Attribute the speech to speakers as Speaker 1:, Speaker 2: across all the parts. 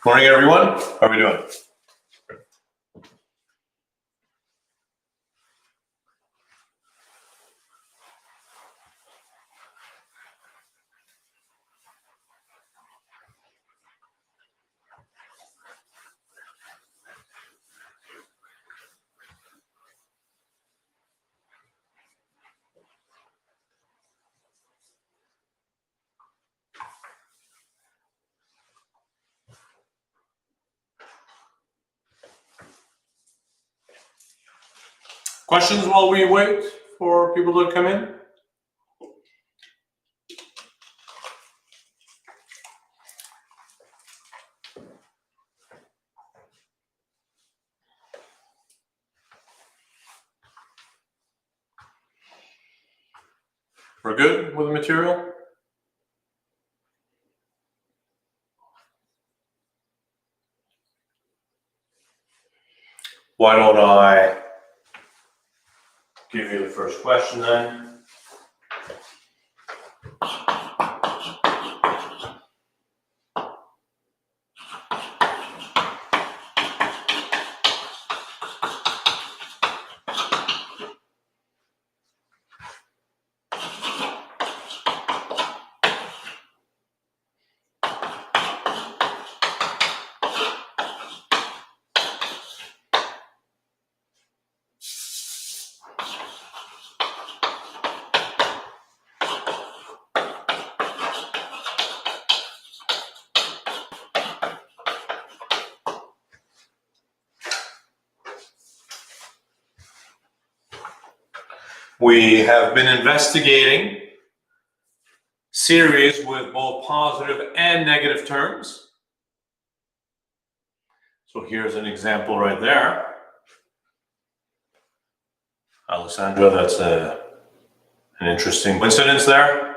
Speaker 1: Morning, everyone. How are we doing? Questions while we wait for people to come in? We're good with the material? Why don't I give you the first question then? We have been investigating series with both positive and negative terms. So here's an example right there. Alessandra, that's an interesting coincidence there.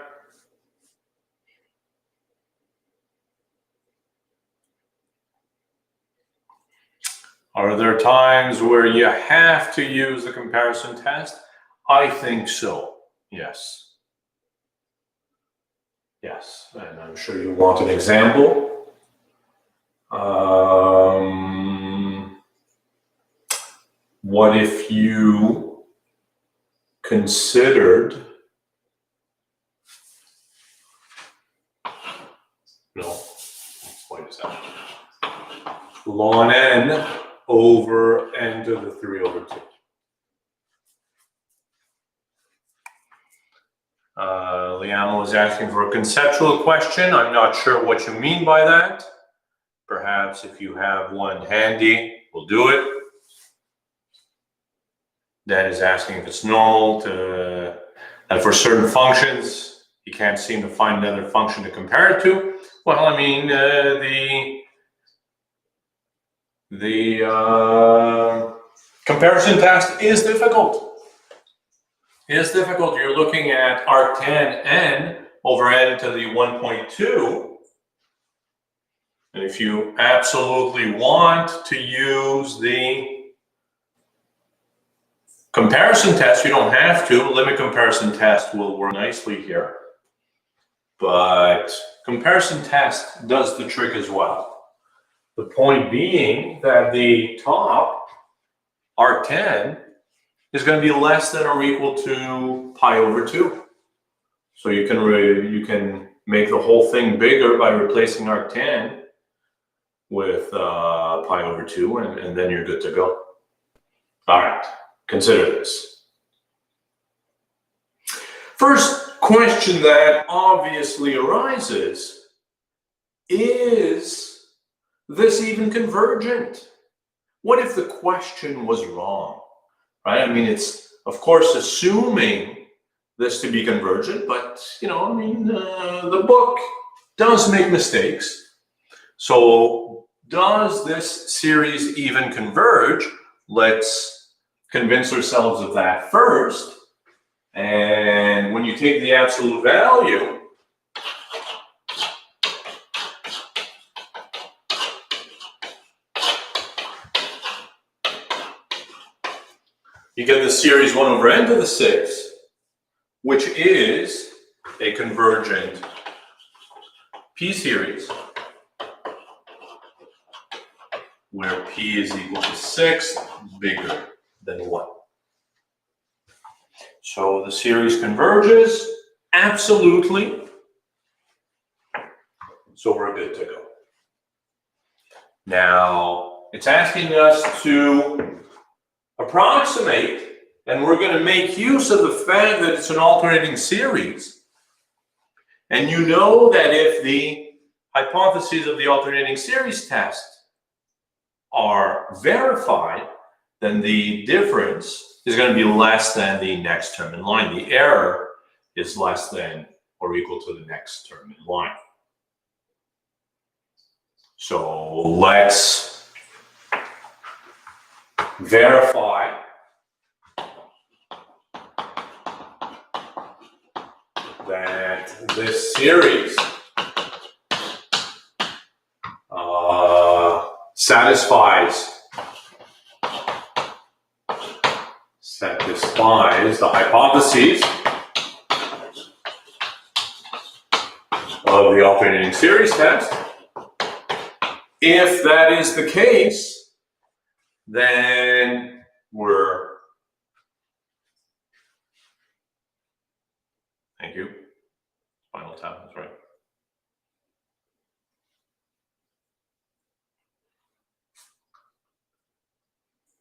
Speaker 1: Are there times where you have to use the comparison test? I think so, yes. Yes, and I'm sure you want an example. What if you considered, what is that? Ln n over n to the 3 over 2. Liam was asking for a conceptual question. I'm not sure what you mean by that. Perhaps if you have one handy, we'll do it. Dan is asking if it's normal to, and for certain functions, you can't seem to find another function to compare it to. Well, I mean, the comparison test is difficult. It's difficult. You're looking at arctan n over n to the 1.2. And if you absolutely want to use the comparison test, you don't have to. Limit comparison test will work nicely here. But comparison test does the trick as well. The point being that the top arc10 is going to be less than or equal to pi over 2. So you can make the whole thing bigger by replacing arc10 with pi over 2, and then you're good to go. All right, consider this. First question that obviously arises, is this even convergent? What if the question was wrong, right? I mean, it's, of course, assuming this to be convergent, but, the book does make mistakes. So does this series even converge? Let's convince ourselves of that first. And when you take the absolute value, you get the series 1 over n to the 6, which is a convergent p-series, where p is equal to 6, bigger than 1. So the series converges, absolutely. So we're good to go. Now, it's asking us to approximate, and we're going to make use of the fact that it's an alternating series. And you know that if the hypotheses of the alternating series test are verified, then the difference is going to be less than the next term in line. The error is less than or equal to the next term in line. So let's verify that this series satisfies the hypotheses of the alternating series test. If that is the case, then we're, thank you, final tab, that's right.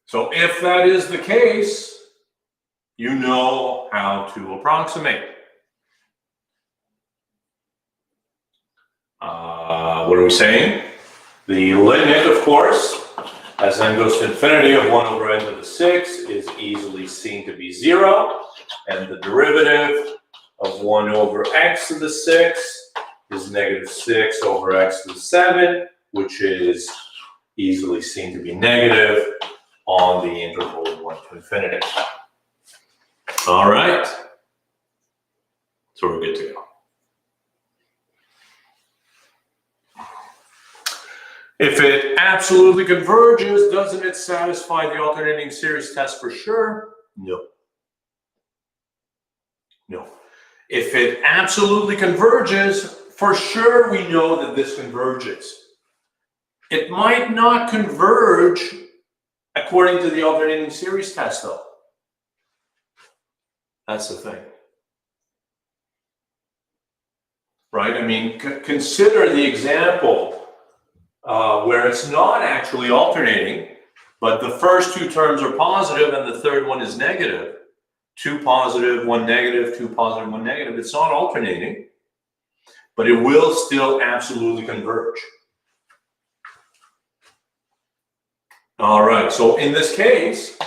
Speaker 1: So if that is the case, you know how to approximate. What are we saying? The limit, of course, as n goes to infinity of 1 over n to the 6 is easily seen to be 0. And the derivative of 1 over x to the 6 is negative 6 over x to the 7, which is easily seen to be negative on the interval of 1 to infinity. All right. So we're good to go. If it absolutely converges, doesn't it satisfy the alternating series test for sure? No. No. If it absolutely converges, for sure we know that this converges. It might not converge according to the alternating series test, though. That's the thing. Right? I mean, consider the example where it's not actually alternating, but the first two terms are positive and the third one is negative. 2 positive, 1 negative, 2 positive, 1 negative. It's not alternating, but it will still absolutely converge. All right, so in this case,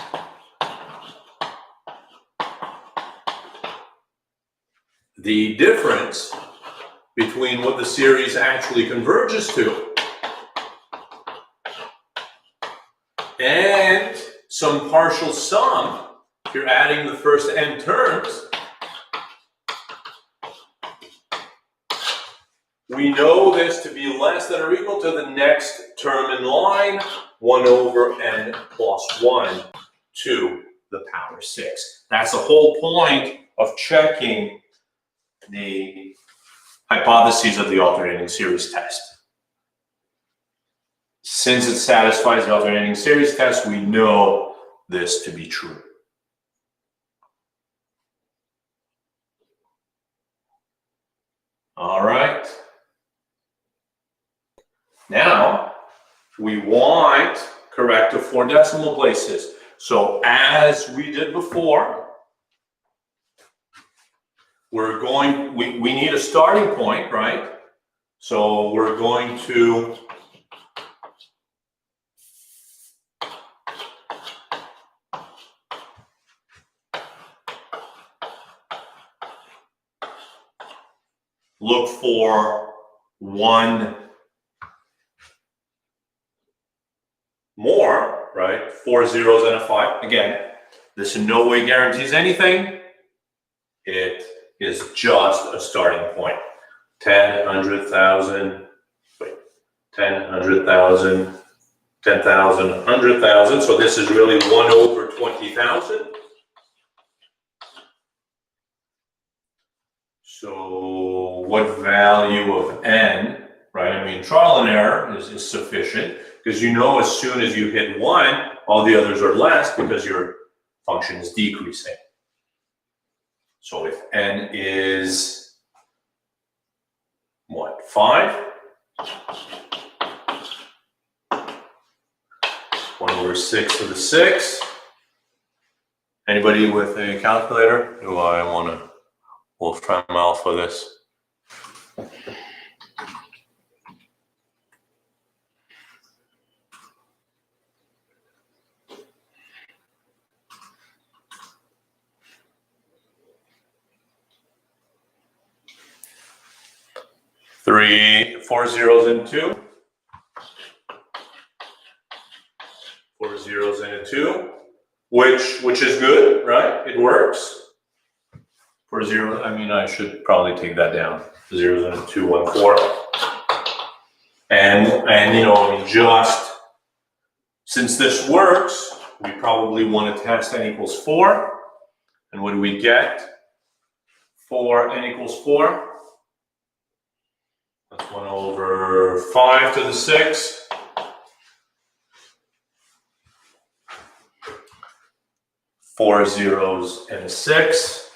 Speaker 1: the difference between what the series actually converges to and some partial sum, if you're adding the first n terms, we know this to be less than or equal to the next term in line, 1 over n plus 1 to the power 6. That's the whole point of checking the hypotheses of the alternating series test. Since it satisfies the alternating series test, we know this to be true. All right. Now, we want correct to 4 decimal places. So as we did before, we need a starting point, right? So we're going to look for one more, right? 4 zeros and a 5. Again, this in no way guarantees anything. It is just a starting point. 10, 100,000, 10, 100,000, 10,000, 100,000. So this is really 1 over 20,000. So what value of n, right? I mean, trial and error is sufficient because you know as soon as you hit 1, all the others are less because your function is decreasing. So if n is what, 5? 1 over 6 to the 6. Anybody with a calculator? Do I want to Wolfram alpha this? Four zeros and 2. 4 zeros and a 2, which is good, right? It works. 4 0, I mean, I should probably take that down. 0s and a 2, 1, 4. And you know, I mean, just since this works, we probably want to test n equals 4. And what do we get for n equals 4? That's 1 over 5 to the 6. Four zeros and a 6.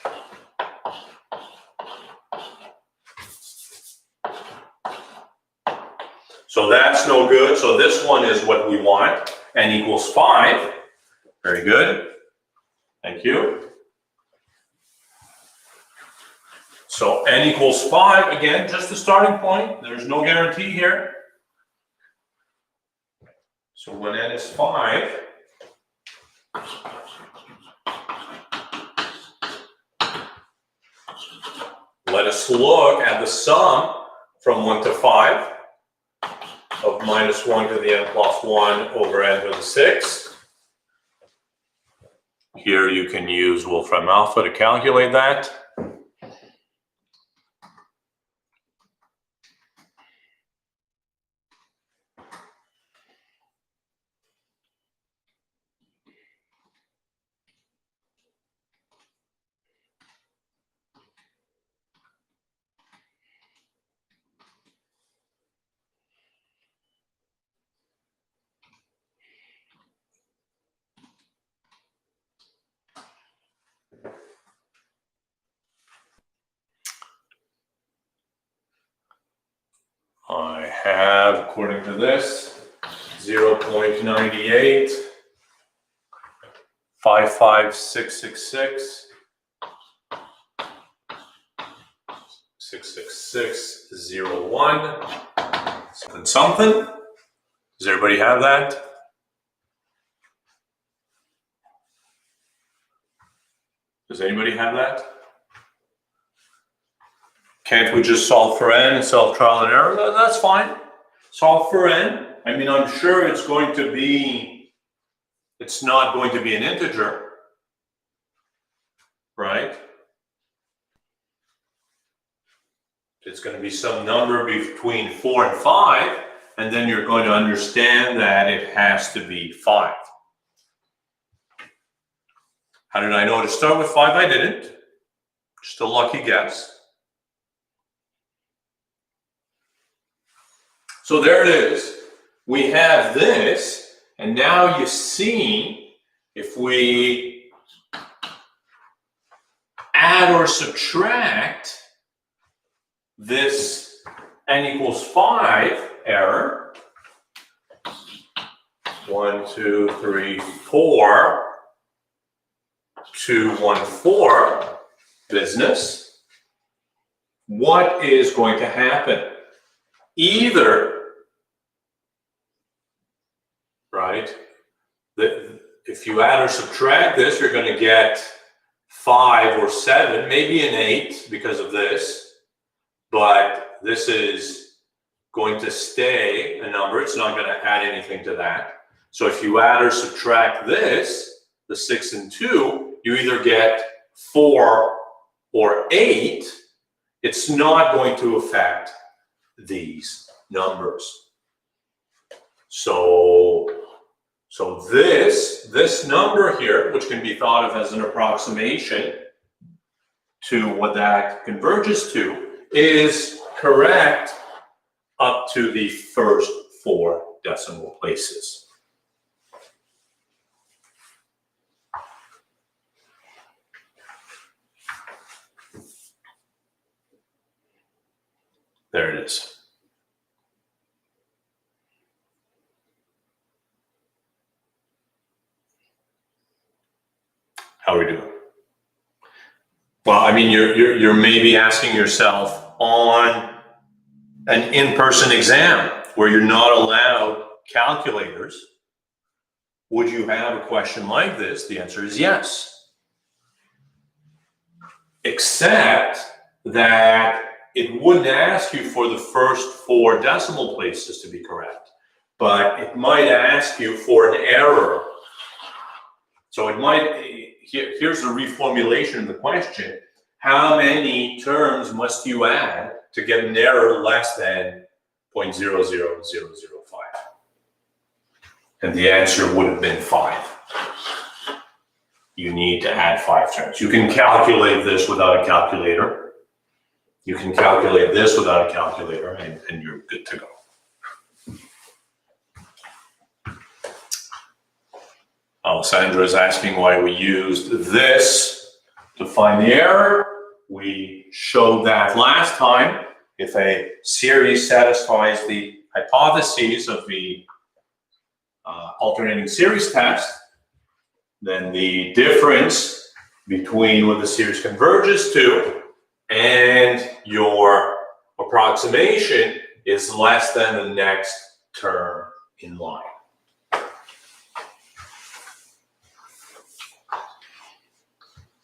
Speaker 1: So that's no good. So this one is what we want. N equals 5. Very good. Thank you. So n equals 5, again, just the starting point. There's no guarantee here. So when n is 5, let us look at the sum from 1 to 5 of -1 to the n plus 1 over n to the 6. Here you can use Wolfram alpha to calculate that. I have, according to this, 0.98, 55666, 66601, something. Does everybody have that? Does anybody have that? Can't we just solve for n and solve trial and error? That's fine. Solve for n. I mean, I'm sure it's not going to be an integer, right? It's going to be some number between 4 and 5, and then you're going to understand that it has to be 5. How did I know to start with 5? I didn't. Just a lucky guess. So there it is. We have this, and now you see if we add or subtract this n equals 5 error, 1, 2, 3, 4, 2, 1, 4 business, what is going to happen? Either, right, if you add or subtract this, you're going to get 5 or 7, maybe an 8 because of this, but this is going to stay a number. It's not going to add anything to that. So if you add or subtract this, the 6 and 2, you either get 4 or 8. It's not going to affect these numbers. So this number here, which can be thought of as an approximation to what that converges to, is correct up to the first 4 decimal places. There it is. How are we doing? Well, I mean, you're maybe asking yourself on an in-person exam where you're not allowed calculators, would you have a question like this? The answer is yes. Except that it wouldn't ask you for the first 4 decimal places to be correct, but it might ask you for an error. So it might, here's the reformulation of the question. How many terms must you add to get an error less than 0.00005? And the answer would have been 5. You need to add 5 terms. You can calculate this without a calculator. You can calculate this without a calculator, and you're good to go. Alessandra is asking why we used this to find the error. We showed that last time. If a series satisfies the hypotheses of the alternating series test, then the difference between what the series converges to and your approximation is less than the next term in line.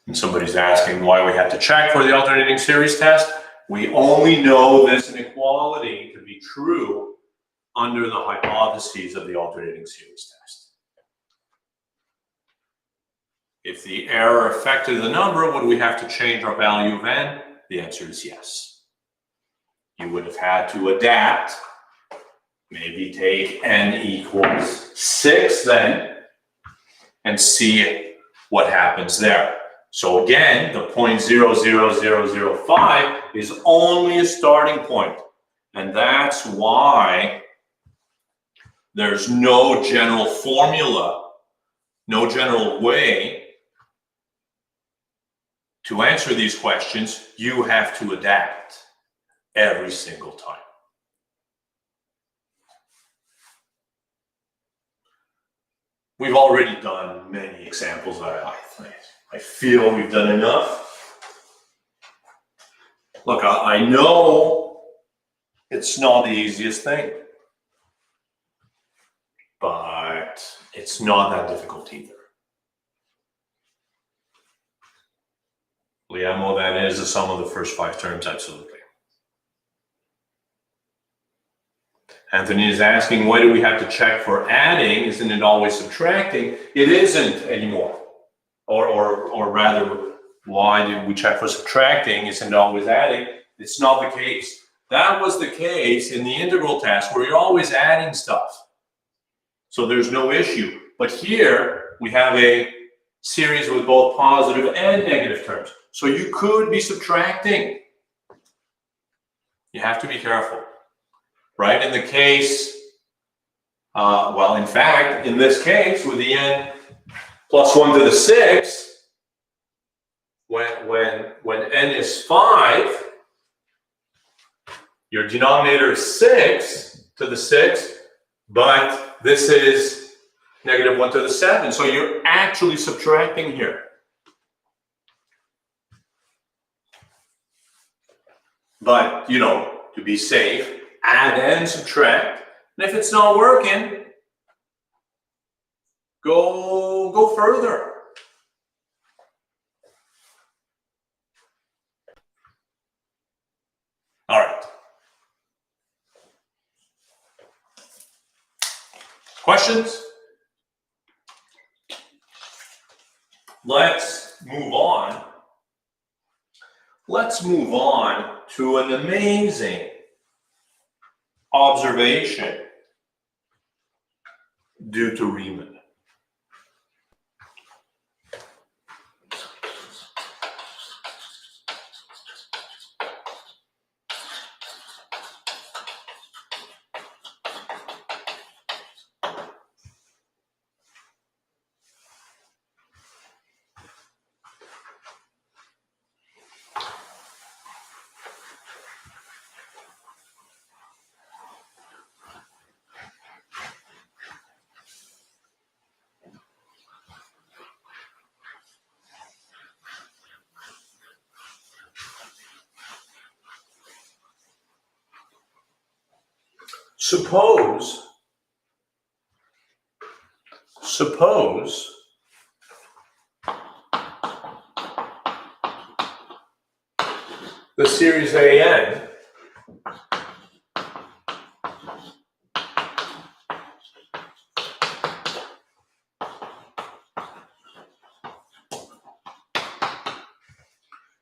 Speaker 1: And somebody's asking why we have to check for the alternating series test. We only know this inequality to be true under the hypotheses of the alternating series test. If the error affected the number, would we have to change our value of n? The answer is yes. You would have had to adapt, maybe take n equals 6 then, and see what happens there. So again, the 0.00005 is only a starting point, and that's why there's no general formula, no general way to answer these questions. You have to adapt every single time. We've already done many examples. I feel we've done enough. Look, I know it's not the easiest thing, but it's not that difficult either. Liamo, that is the sum of the first 5 terms, absolutely. Anthony is asking, why do we have to check for adding? Isn't it always subtracting? It isn't anymore. Or rather, why did we check for subtracting? Isn't it always adding? It's not the case. That was the case in the integral test where you're always adding stuff. So there's no issue. But here we have a series with both positive and negative terms. So you could be subtracting. You have to be careful, right? In the case, well, in fact, in this case with the n plus 1 to the 6, when n is 5, your denominator is 6 to the 6, but this is negative 1 to the 7. So you're actually subtracting here. But, you know, to be safe, add and subtract. And if it's not working, go further. All right. Questions? Let's move on. Let's move on to an amazing observation due to Riemann.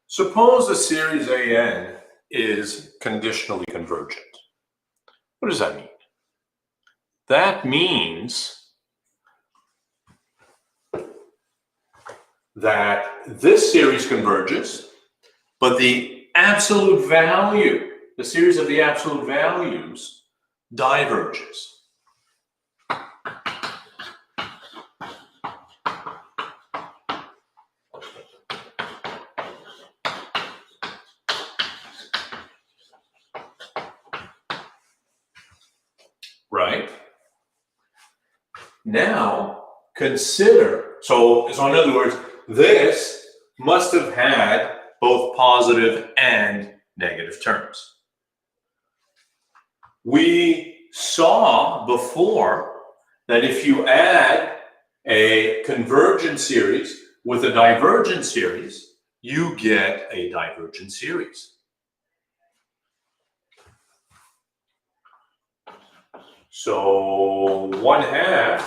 Speaker 1: Suppose the series AN is conditionally convergent. What does that mean? That means that this series converges, but the absolute value, the series of the absolute values, diverges. Right? Now, consider, so in other words, this must have had both positive and negative terms. We saw before that if you add a convergent series with a divergent series, you get a divergent series. So 1/2,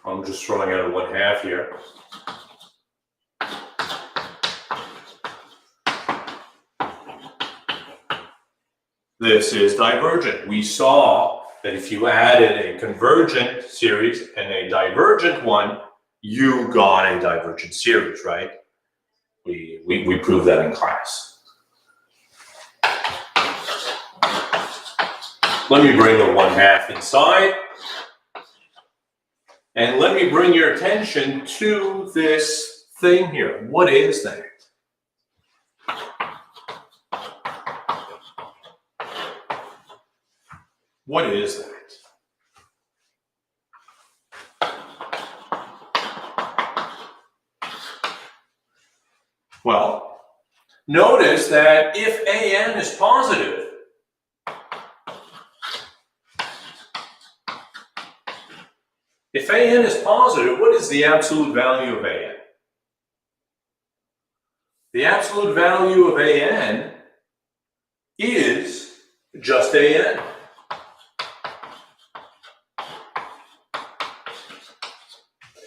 Speaker 1: I'm just throwing out a 1/2 here. This is divergent. We saw that if you added a convergent series and a divergent one, you got a divergent series, right? We proved that in class. Let me bring the 1/2 inside. And let me bring your attention to this thing here. What is that? What is that? Well, notice that if AN is positive, what is the absolute value of AN? The absolute value of AN is just AN.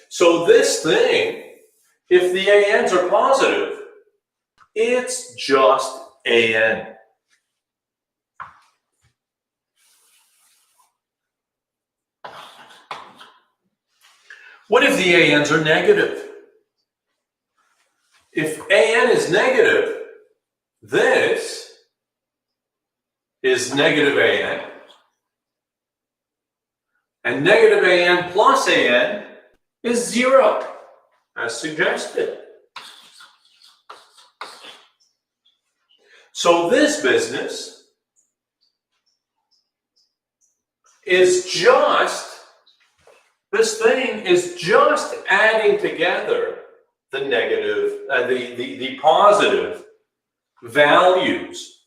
Speaker 1: So this thing, if the ANs are positive, it's just AN. What if the ANs are negative? If AN is negative, this is negative AN. And negative AN plus AN is 0, as suggested. So this business is just, this thing is just adding together the negative, the positive values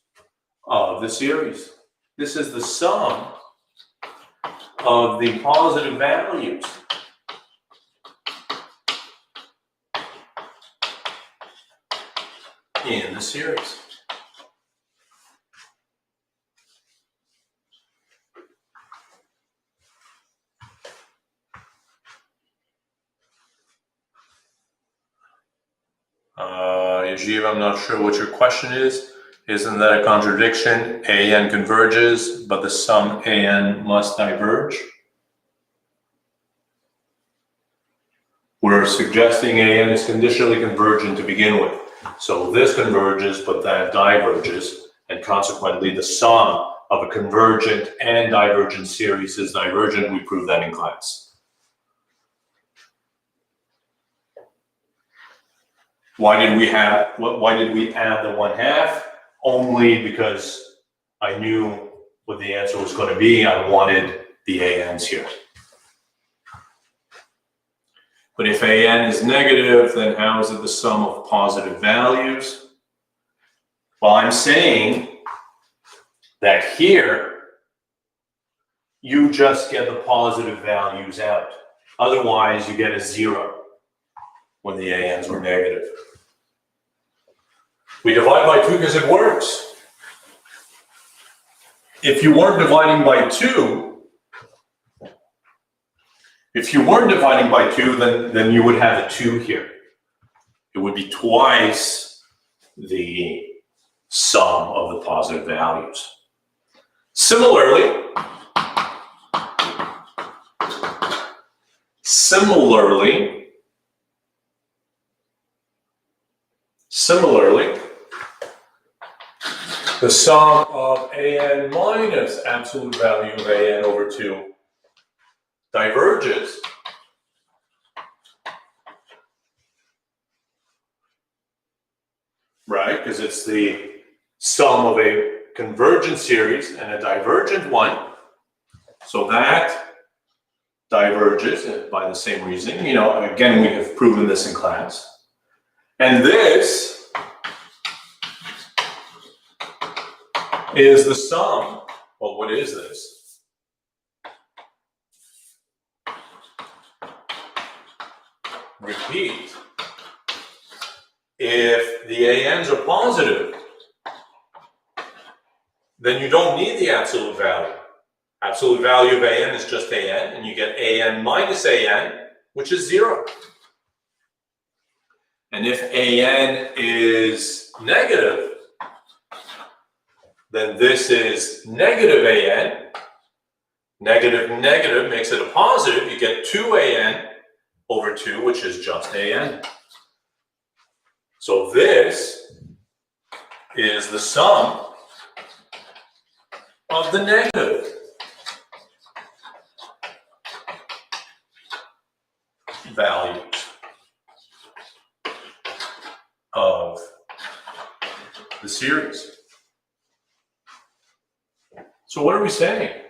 Speaker 1: of the series. This is the sum of the positive values in the series. Yajiv, I'm not sure what your question is. Isn't that a contradiction? AN converges, but the sum AN must diverge. We're suggesting AN is conditionally convergent to begin with. So this converges, but that diverges, and consequently the sum of a convergent and divergent series is divergent. We proved that in class. Why did we add the 1/2? Only because I knew what the answer was going to be. I wanted the ANs here. But if AN is negative, then how is it the sum of positive values? Well, I'm saying that here, you just get the positive values out. Otherwise, you get a 0 when the ANs were negative. We divide by 2 because it works. If you weren't dividing by 2, then you would have a 2 here. It would be twice the sum of the positive values. Similarly, the sum of AN minus absolute value of AN over 2 diverges. Right, because it's the sum of a convergent series and a divergent one. So that diverges by the same reasoning. You know, again, we have proven this in class. And this is the sum. Well, what is this? Repeat. If the ANs are positive, then you don't need the absolute value. Absolute value of AN is just AN, and you get AN minus AN, which is 0. And if AN is negative, then this is negative AN. Negative negative makes it a positive. You get 2 AN over 2, which is just AN. So this is the sum of the negative values of the series. So what are we saying?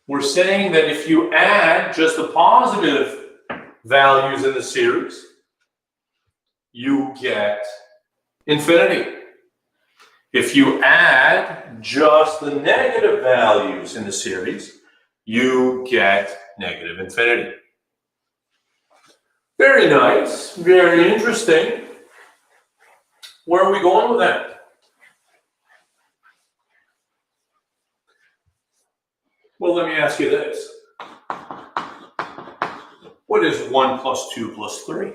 Speaker 1: We're saying that if you add just the positive values in the series, you get infinity. If you add just the negative values in the series, you get negative infinity. Very nice, very interesting. Where are we going with that? Well, let me ask you this. What is 1 plus 2 plus 3?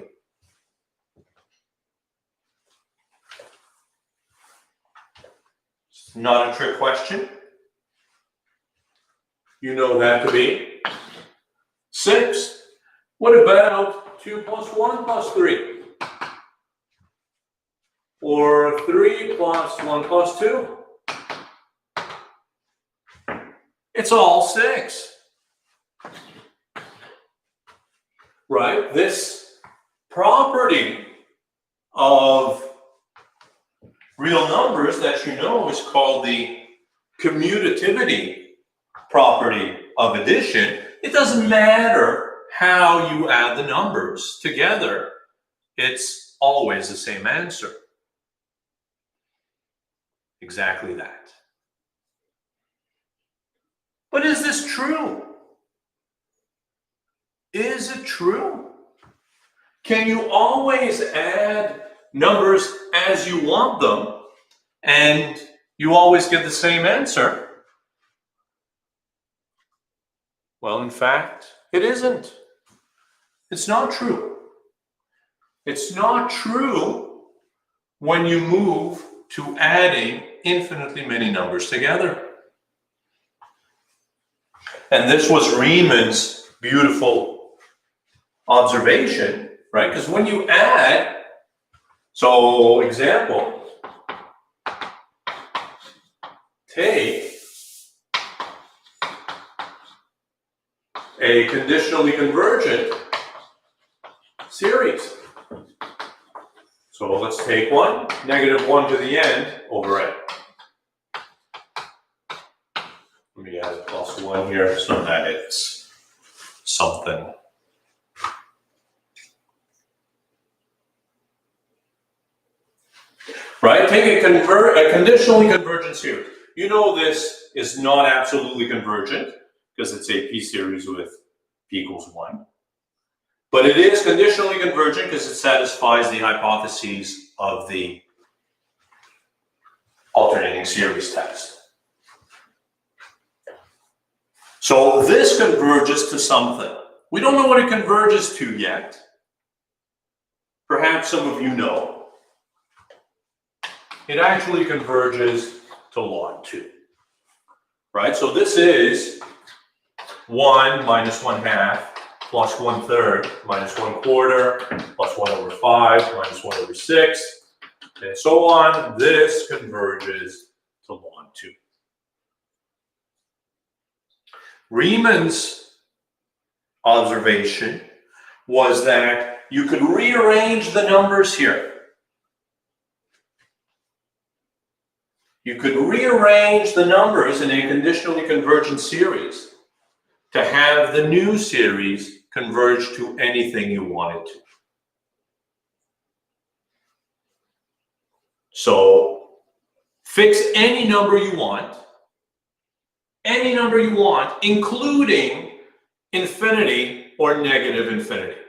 Speaker 1: It's not a trick question. You know that to be 6. What about 2 plus 1 plus 3? Or 3 plus 1 plus 2? It's all 6. right? This property of real numbers that you know is called the commutativity property of addition. It doesn't matter how you add the numbers together, it's always the same answer. Exactly that. But is this true? Is it true? Can you always add numbers as you want them and you always get the same answer? Well, in fact, it isn't. It's not true. It's not true when you move to adding infinitely many numbers together. And this was Riemann's beautiful observation, right? Because when you add, so example, take a conditionally convergent series. So let's take one, -1 to the end over n. Let me add +1 here so that it's something. Right? Take a conditionally convergent series. You know this is not absolutely convergent because it's a p-series with p equals 1. But it is conditionally convergent because it satisfies the hypotheses of the alternating series test. So this converges to something. We don't know what it converges to yet. Perhaps some of you know. It actually converges to log 2. Right? So this is 1 minus 1/2 plus 1/3 minus 1/4 plus 1/5 minus 1/6 and so on. This converges to log 2. Riemann's observation was that you could rearrange the numbers here. You could rearrange the numbers in a conditionally convergent series to have the new series converge to anything you wanted to. So fix any number you want, including infinity or negative infinity.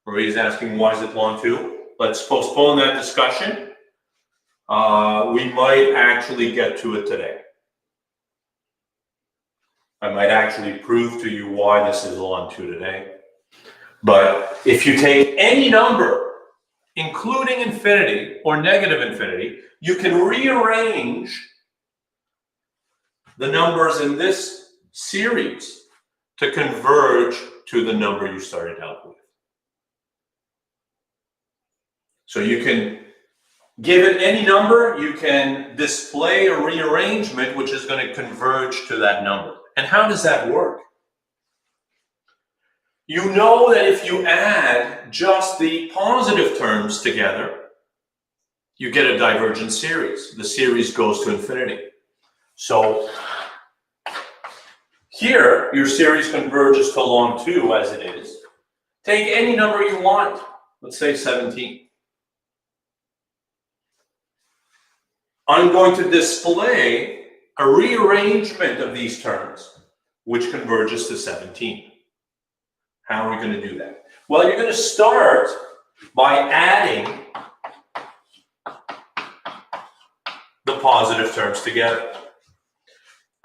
Speaker 1: Marie's asking, why is it log 2? Let's postpone that discussion. We might actually get to it today. I might actually prove to you why this is log 2 today. But if you take any number, including infinity or negative infinity, you can rearrange the numbers in this series to converge to the number you started out with. So you can give it any number, you can display a rearrangement which is going to converge to that number. And how does that work? You know that if you add just the positive terms together, you get a divergent series. The series goes to infinity. So here, your series converges to log 2 as it is. Take any number you want. Let's say 17. I'm going to display a rearrangement of these terms, which converges to 17. How are we going to do that? Well, you're going to start by adding the positive terms together.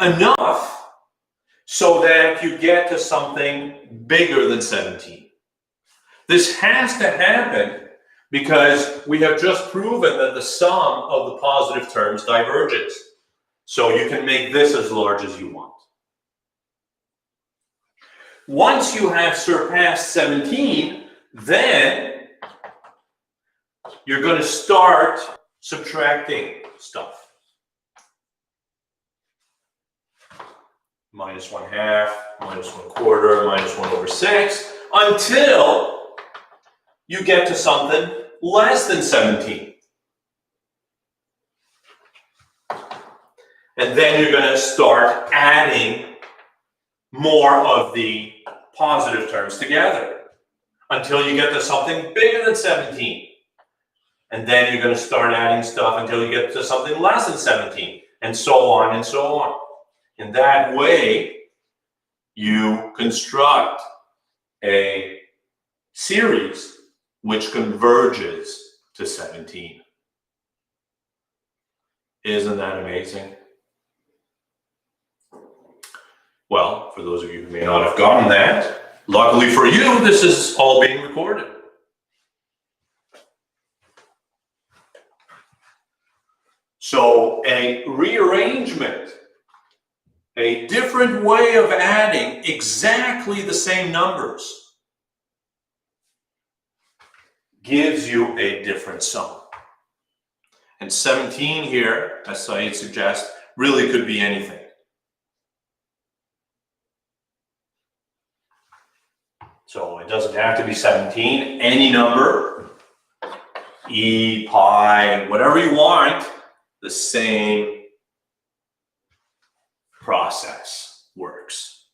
Speaker 1: Enough so that you get to something bigger than 17. This has to happen because we have just proven that the sum of the positive terms diverges. So you can make this as large as you want. Once you have surpassed 17, then you're going to start subtracting stuff. -1/2, -1/4, -1/6, until you get to something less than 17. And then you're going to start adding more of the positive terms together until you get to something bigger than 17. And then you're going to start adding stuff until you get to something less than 17, and so on and so on. In that way, you construct a series which converges to 17. Isn't that amazing? Well, for those of you who may not have gotten that, luckily for you, this is all being recorded. So a rearrangement, a different way of adding exactly the same numbers, gives you a different sum. And 17 here, as Said suggests, really could be anything. So it doesn't have to be 17, any number, e, pi, whatever you want, the same process works.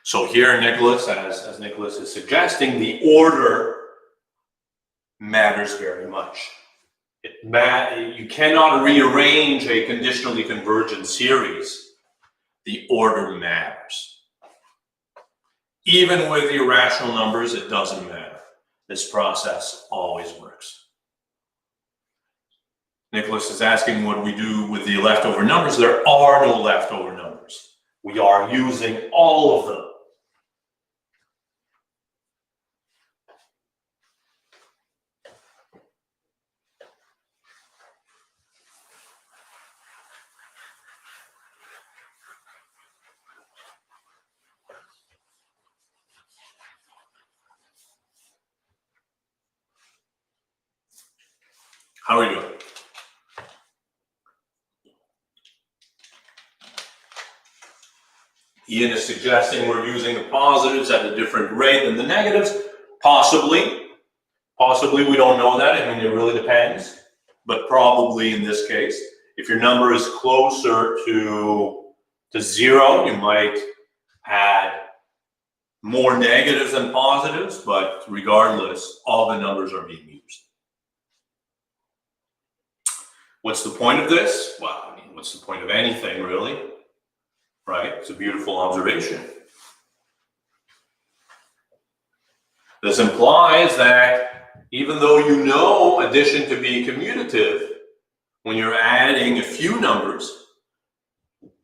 Speaker 1: So here, Nicholas, as Nicholas is suggesting, the order matters very much. You cannot rearrange a conditionally convergent series. The order matters. Even with irrational numbers, it doesn't matter. This process always works. Nicholas is asking what we do with the leftover numbers. There are no leftover numbers. We are using all of them. How are we doing? Ian is suggesting we're using the positives at a different rate than the negatives. Possibly. Possibly, we don't know that. I mean, it really depends. But probably in this case, if your number is closer to 0, you might add more negatives than positives, but regardless, all the numbers are being used. What's the point of this? Well, I mean, what's the point of anything, really? Right? It's a beautiful observation. This implies that even though you know addition to be commutative, when you're adding a few numbers,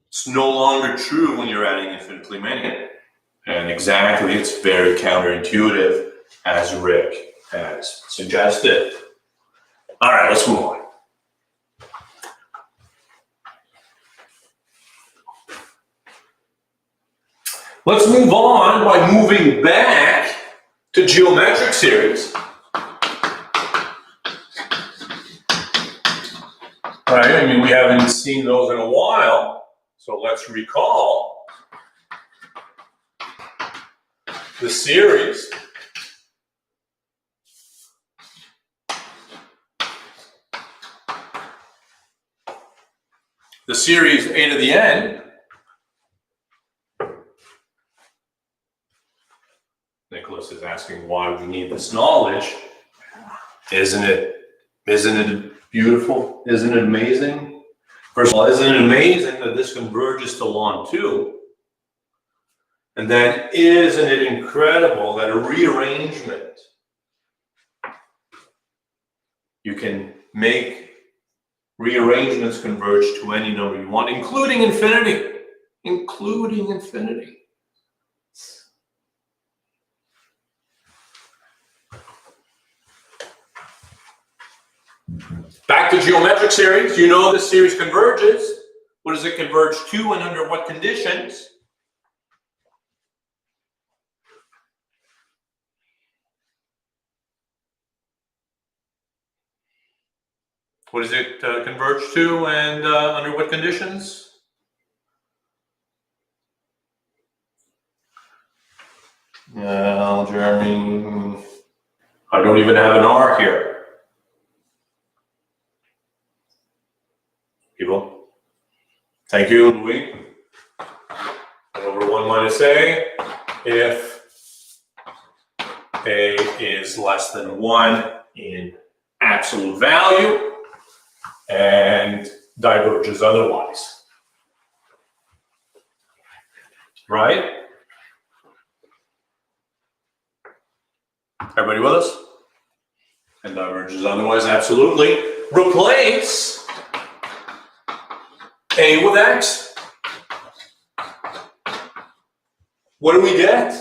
Speaker 1: it's no longer true when you're adding infinitely many. And exactly, it's very counterintuitive, as Rick has suggested. All right, let's move on. Let's move on by moving back to geometric series. Right, I mean, we haven't seen those in a while, so let's recall the series. The series a to the n. Nicholas is asking why we need this knowledge. Isn't it beautiful? Isn't it amazing? First of all, isn't it amazing that this converges to ln 2? And then isn't it incredible that a rearrangement, you can make rearrangements converge to any number you want, including infinity. Including infinity. Back to geometric series. You know this series converges. What does it converge to and under what conditions? What does it converge to and under what conditions? Well, Jeremy, I don't even have an R here. People, thank you, Louis. And over 1 minus A, if A is less than 1 in absolute value and diverges otherwise. Right? Everybody with us? And diverges otherwise, absolutely. Replace A with X. What do we get?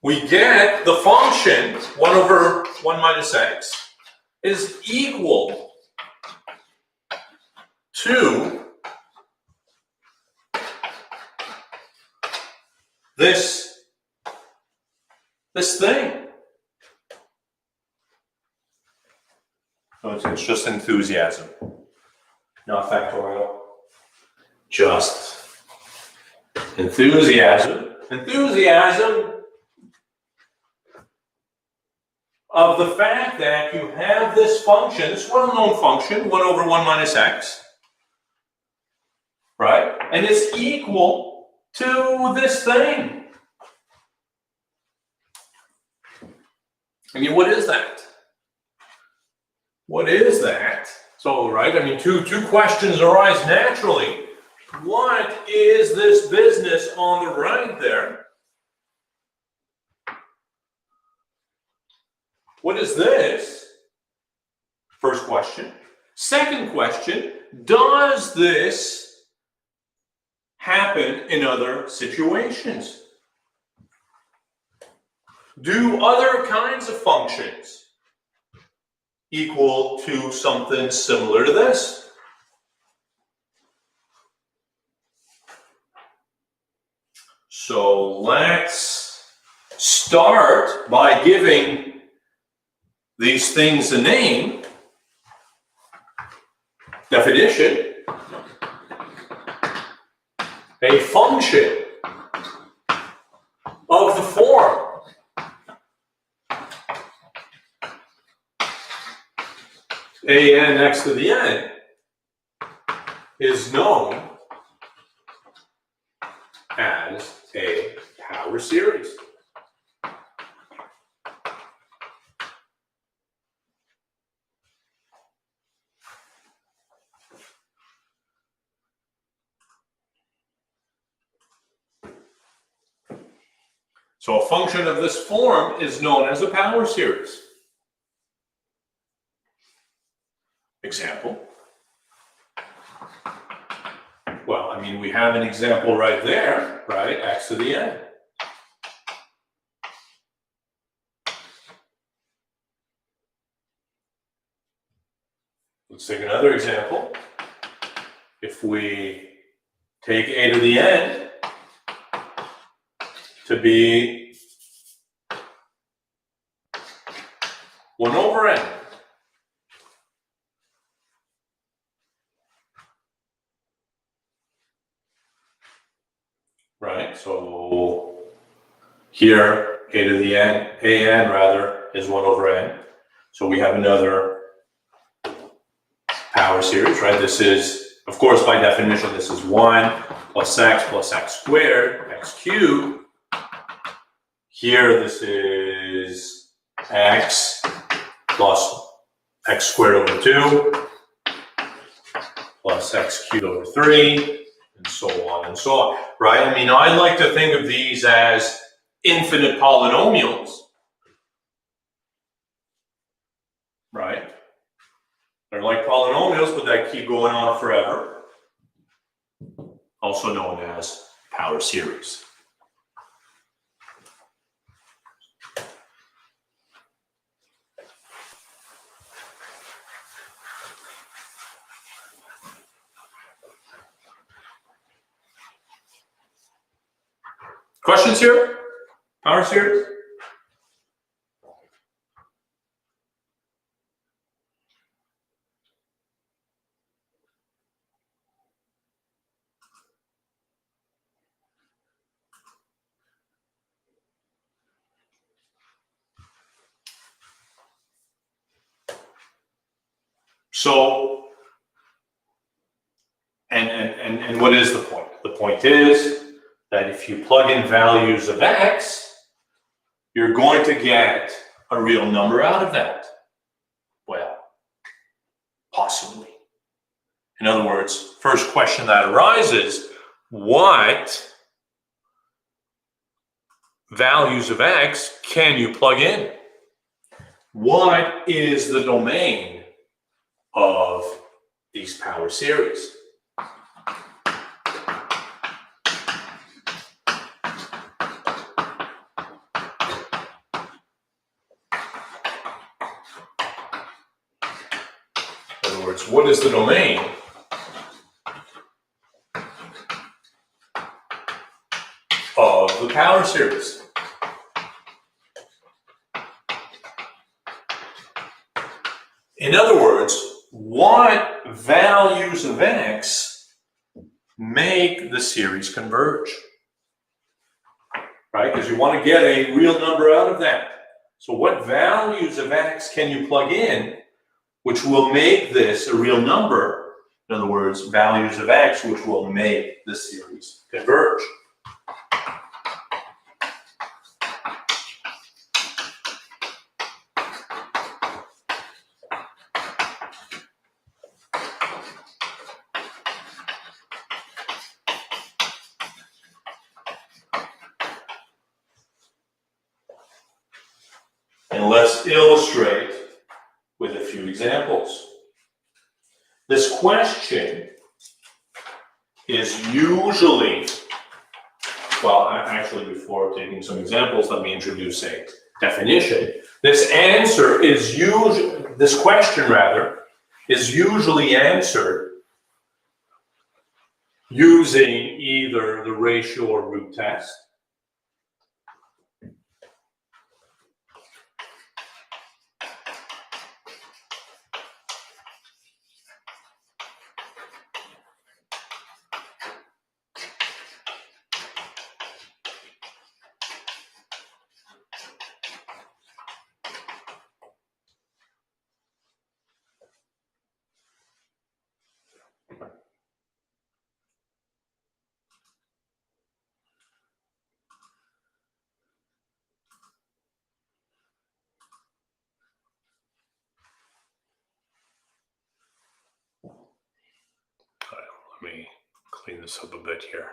Speaker 1: We get the function 1 over 1 minus X is equal to this thing. So it's just enthusiasm, not factorial. Just enthusiasm. Enthusiasm of the fact that you have this function, this well-known function, 1 over 1 minus X, right? And it's equal to this thing. I mean, what is that? What is that? So, right, I mean, two questions arise naturally. What is this business on the right there? What is this? First question. Second question, does this happen in other situations? Do other kinds of functions equal to something similar to this? So let's start by giving these things a name. Definition. A function of the form an x to the n is known as a power series. So a function of this form is known as a power series. Example. Well, I mean, we have an example right there, right? X to the n. Let's take another example. If we take a to the n to be 1 over n. Right, so here a to the n, an rather, is 1 over n. So we have another power series, right? This is, of course, by definition, this is 1 plus x squared, x cubed. Here, this is x plus x squared over 2 plus x cubed over 3, and so on, right? I mean, I like to think of these as infinite polynomials, right? They're like polynomials, but that keep going on forever. Also known as power series. Questions here? Power series? So, and what is the point? The point is that if you plug in values of x, you're going to get a real number out of that. Well, possibly. In other words, first question that arises, what values of x can you plug in? What is the domain of these power series? In other words, what is the domain of the power series? In other words, what values of x make the series converge? Right? Because you want to get a real number out of that. So what values of x can you plug in which will make this a real number? In other words, values of x which will make the series converge. And let's illustrate with a few examples. This question is usually, well, actually before taking some examples, let me introduce a definition. This question is usually answered using either the ratio or root test, let me clean this up a bit here.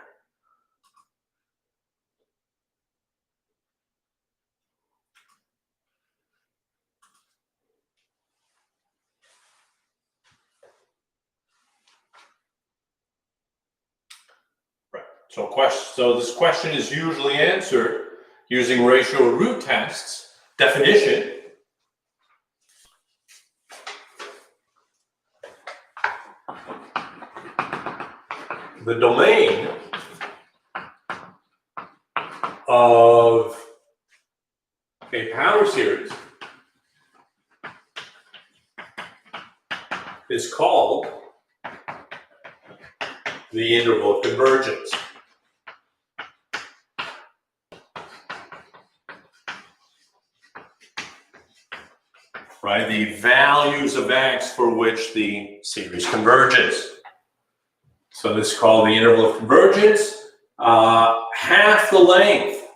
Speaker 1: Right. So this question is usually answered using ratio or root tests. Definition. The domain of a power series is called the interval of convergence. Right, the values of x for which the series converges. So this is called the interval of convergence. Half the length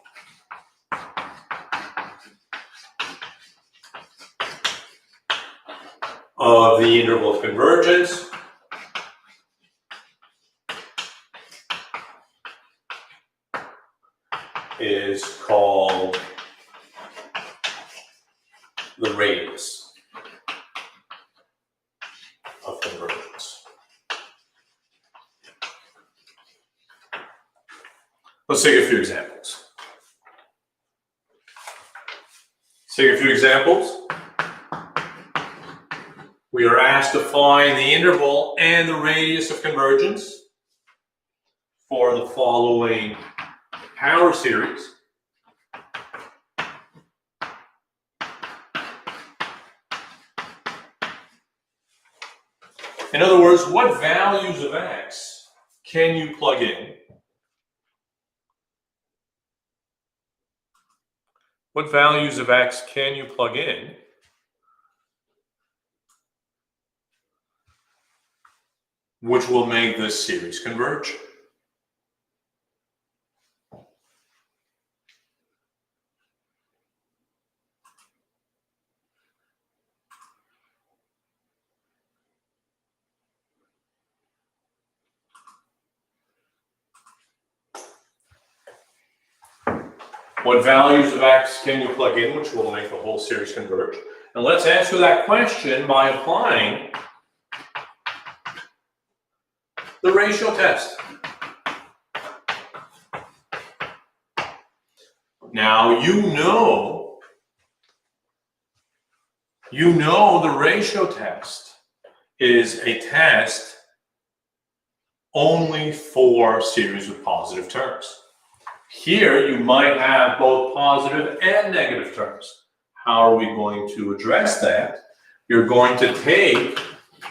Speaker 1: of the interval of convergence is called the radius of convergence. Let's take a few examples. We are asked to find the interval and the radius of convergence for the following power series. In other words, what values of x can you plug in? What values of x can you plug in which will make this series converge. What values of x can you plug in which will make the whole series converge? And let's answer that question by applying the ratio test. Now you know the ratio test is a test only for series with positive terms. Here you might have both positive and negative terms. How are we going to address that? You're going to take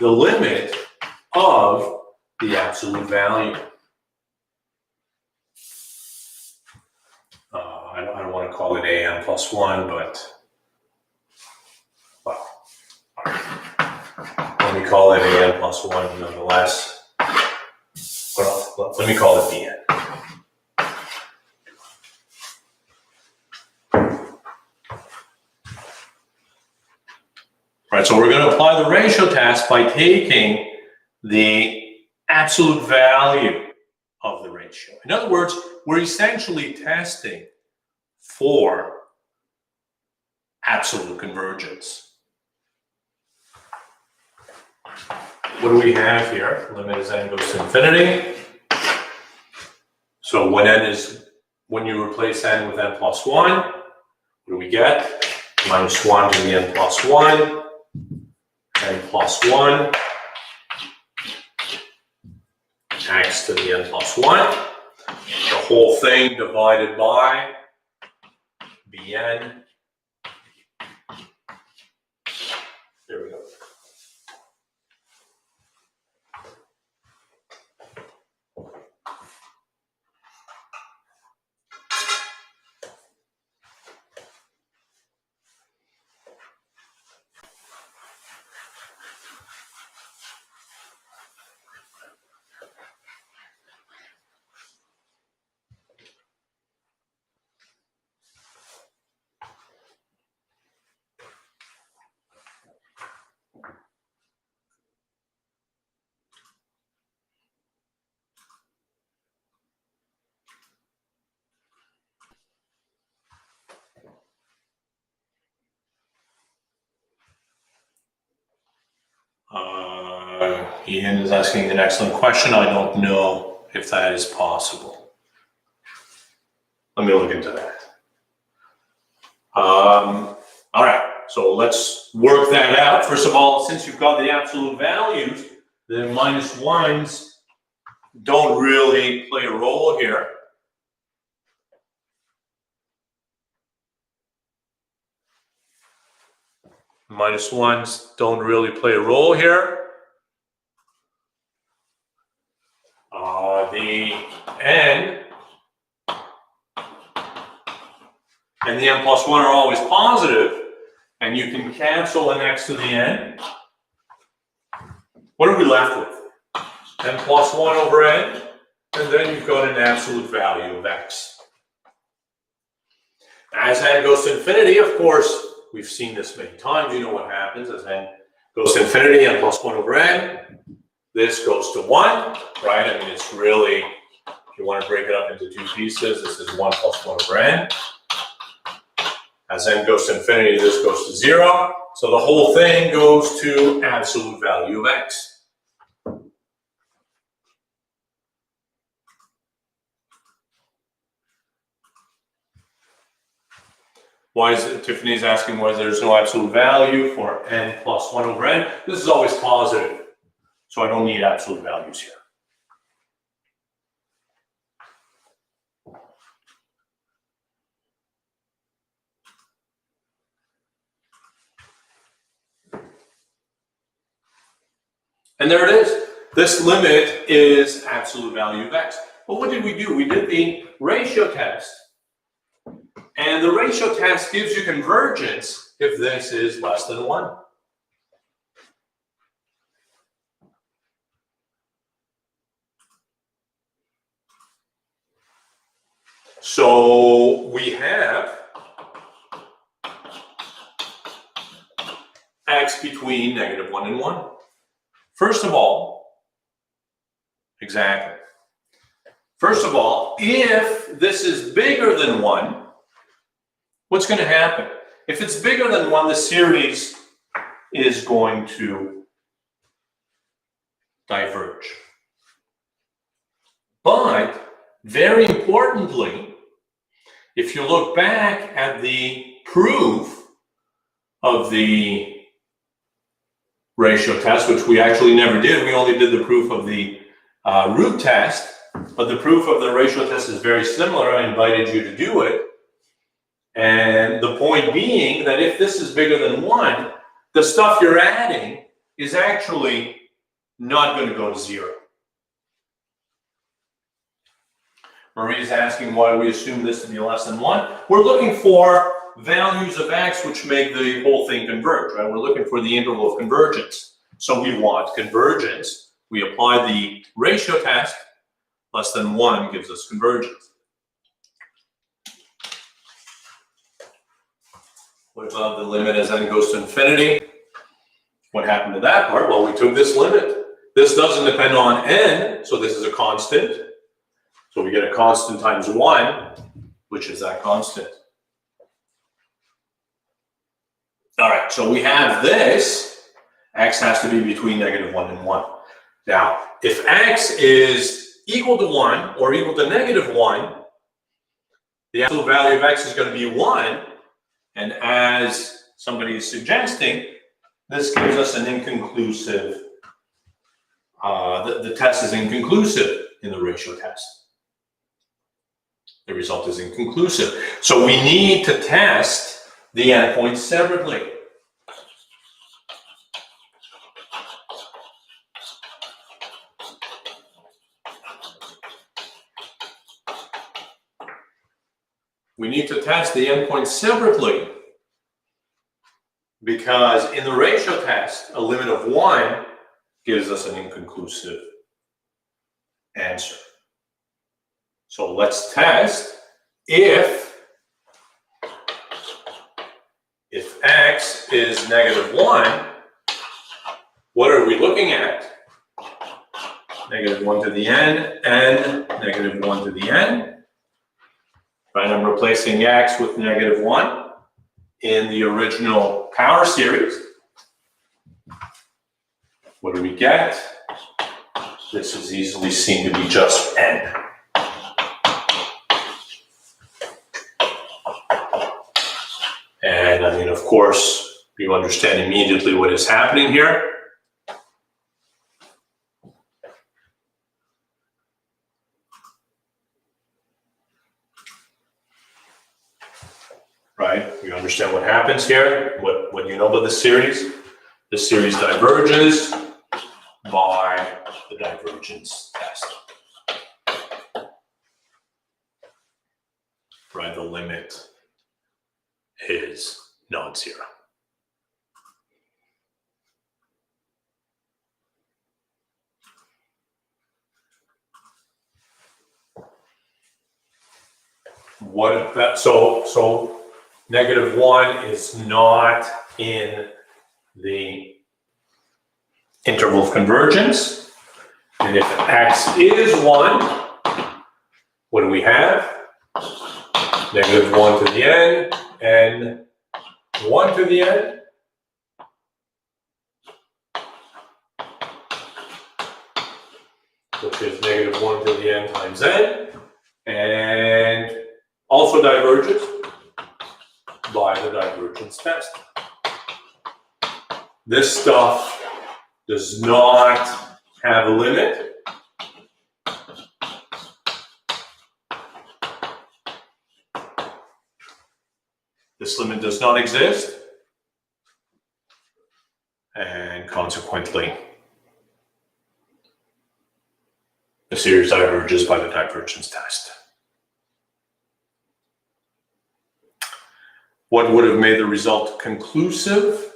Speaker 1: the limit of the absolute value. I don't want to call it an plus 1, but well, let me call it an plus 1 nonetheless. Well, let me call it bn. Right, so we're going to apply the ratio test by taking the absolute value of the ratio. In other words, we're essentially testing for absolute convergence. What do we have here? Limit as n goes to infinity. So when you replace n with n plus 1, what do we get? Minus 1 to the n plus 1. N plus 1, x to the n plus 1, the whole thing divided by bn. There we go. Ian is asking an excellent question. I don't know if that is possible. Let me look into that. All right, so let's work that out. First of all, since you've got the absolute values, the minus 1s don't really play a role here. Minus 1s don't really play a role here. The n and the n plus 1 are always positive, and you can cancel an x to the n. What are we left with? N plus 1 over n, and then you've got an absolute value of x. As n goes to infinity, of course, we've seen this many times. You know what happens as n goes to infinity, n plus 1 over n. This goes to 1, right? I mean, it's really, if you want to break it up into two pieces, this is 1 plus 1 over n. As n goes to infinity, this goes to 0. So the whole thing goes to absolute value of x. Why is it, Tiffany's asking why there's no absolute value for n plus 1 over n. This is always positive, so I don't need absolute values here. And there it is. This limit is absolute value of x. But what did we do? We did the ratio test. And the ratio test gives you convergence if this is less than 1. So we have x between -1 and 1. First of all, exactly. First of all, if this is bigger than 1, what's going to happen? If it's bigger than 1, the series is going to diverge. But, very importantly, if you look back at the proof of the ratio test, which we actually never did, we only did the proof of the root test, but the proof of the ratio test is very similar. I invited you to do it. And the point being that if this is bigger than 1, the stuff you're adding is actually not going to go to 0. Marie's asking why we assume this to be less than 1. We're looking for values of x which make the whole thing converge, right? We're looking for the interval of convergence. So we want convergence. We apply the ratio test. Less than 1 gives us convergence. What about the limit as n goes to infinity? What happened to that part? Well, we took this limit. This doesn't depend on n, so this is a constant. So we get a constant times 1, which is that constant. All right, so we have this. X has to be between -1 and 1. Now, if x is equal to 1 or equal to -1, the absolute value of x is going to be 1. And as somebody is suggesting, this gives us an inconclusive, the test is inconclusive in the ratio test. The result is inconclusive. So we need to test the endpoints separately. We need to test the endpoints separately because in the ratio test, a limit of 1 gives us an inconclusive answer. So let's test if x is -1, what are we looking at? -1 to the n and -1 to the n. Right, I'm replacing x with -1 in the original power series. What do we get? This is easily seen to be just n. And I mean, of course, you understand immediately what is happening here. Right? You understand what happens here, what you know about the series. The series diverges by the divergence test. Right? The limit is non-zero. What about, so -1 is not in the interval of convergence. And if x is 1, what do we have? -1 to the n and 1 to the n. Which is -1 to the n times n. And also diverges by the divergence test. This stuff does not have a limit. This limit does not exist. And consequently, the series diverges by the divergence test. What would have made the result conclusive?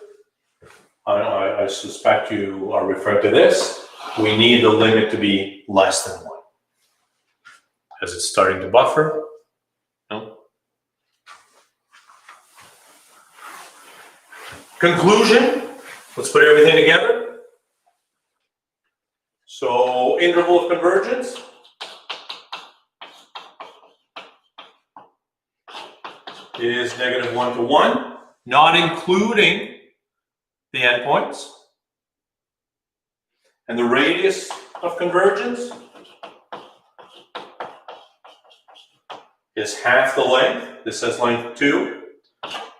Speaker 1: I suspect you are referring to this. We need the limit to be less than 1. As it's starting to buffer, Conclusion, let's put everything together. So interval of convergence is -1 to 1, not including the endpoints. And the radius of convergence is half the length. This says length 2,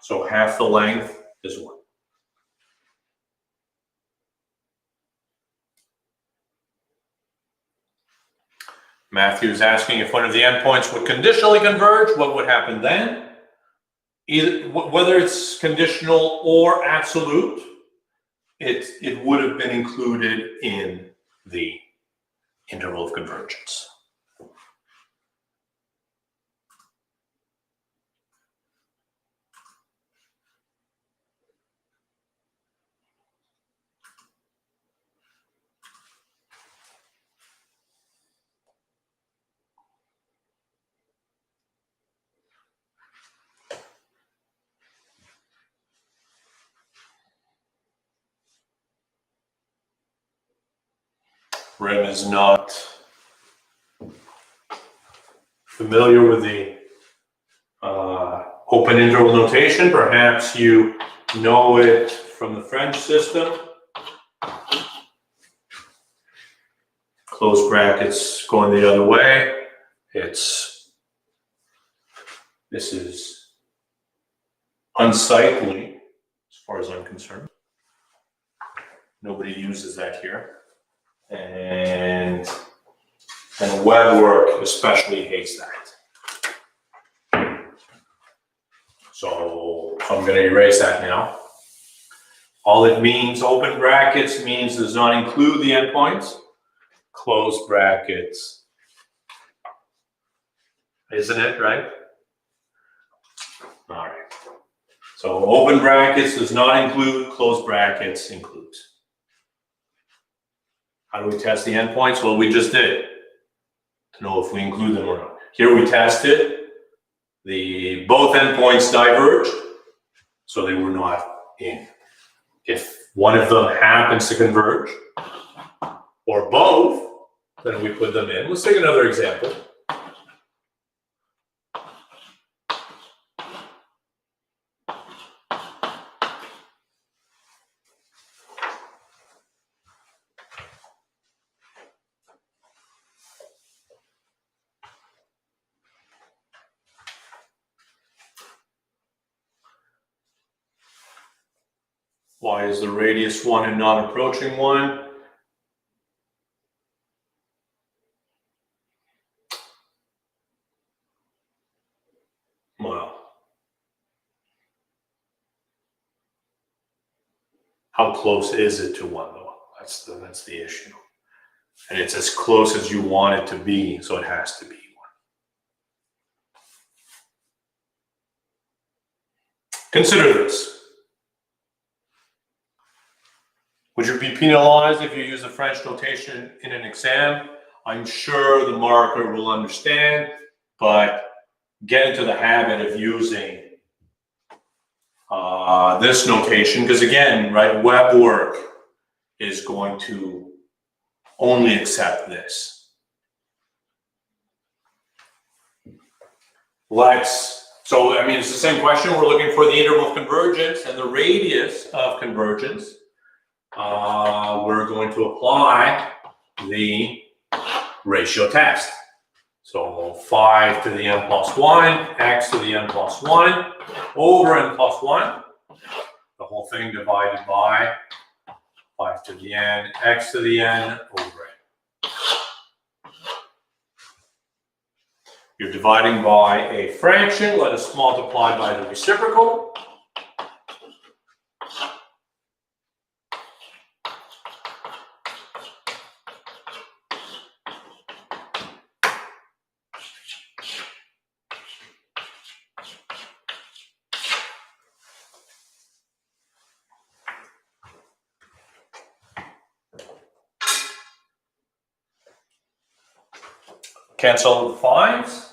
Speaker 1: so half the length is 1. Matthew is asking if one of the endpoints would conditionally converge, what would happen then? Either, whether it's conditional or absolute, it would have been included in the interval of convergence. Rem is not familiar with the open interval notation. Perhaps you know it from the French system. Close brackets going the other way. This is unsightly as far as I'm concerned. Nobody uses that here. And web work especially hates that. So I'm going to erase that now. All it means, open brackets, means does not include the endpoints. Close brackets. Isn't it, right? All right. So open brackets does not include, close brackets includes. How do we test the endpoints? Well, we just did to know if we include them or not. Here we tested. Both endpoints diverged, so they were not in. If one of them happens to converge, or both, then we put them in. Let's take another example. Why is the radius 1 and not approaching 1? Well, how close is it to 1 though? That's the issue. And it's as close as you want it to be, so it has to be 1. Consider this. Would you be penalized if you use the French notation in an exam? I'm sure the marker will understand, but get into the habit of using this notation, because again, right, web work is going to only accept this. So I mean, it's the same question. We're looking for the interval of convergence and the radius of convergence. We're going to apply the ratio test. So 5 to the n plus 1, x to the n plus 1, over n plus 1. The whole thing divided by 5 to the n, x to the n, over n. You're dividing by a fraction. Let us multiply by the reciprocal. Cancel the 5s.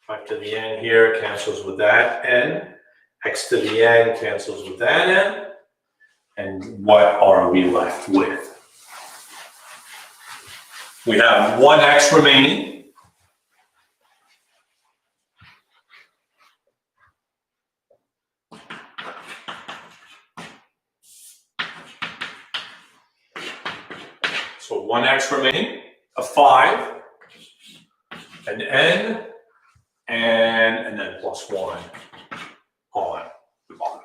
Speaker 1: 5 to the n here cancels with that n. x to the n cancels with that n. And what are we left with? We have 1x remaining. So 1x remaining, a 5, an n, and then plus 1 on the bottom.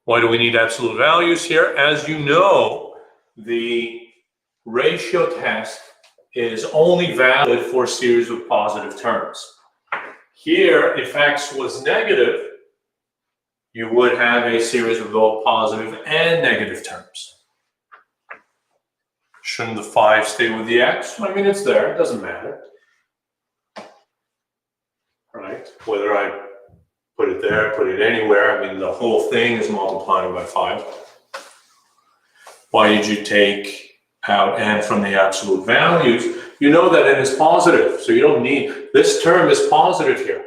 Speaker 1: Why do we need absolute values here? As you know, the ratio test is only valid for a series of positive terms. Here, if x was negative, you would have a series of both positive and negative terms. Shouldn't the 5 stay with the x? I mean, it's there, it doesn't matter. Right? Whether I put it there, put it anywhere, I mean, the whole thing is multiplying by 5. Why did you take out n from the absolute values? You know that n is positive, so you don't need, this term is positive here.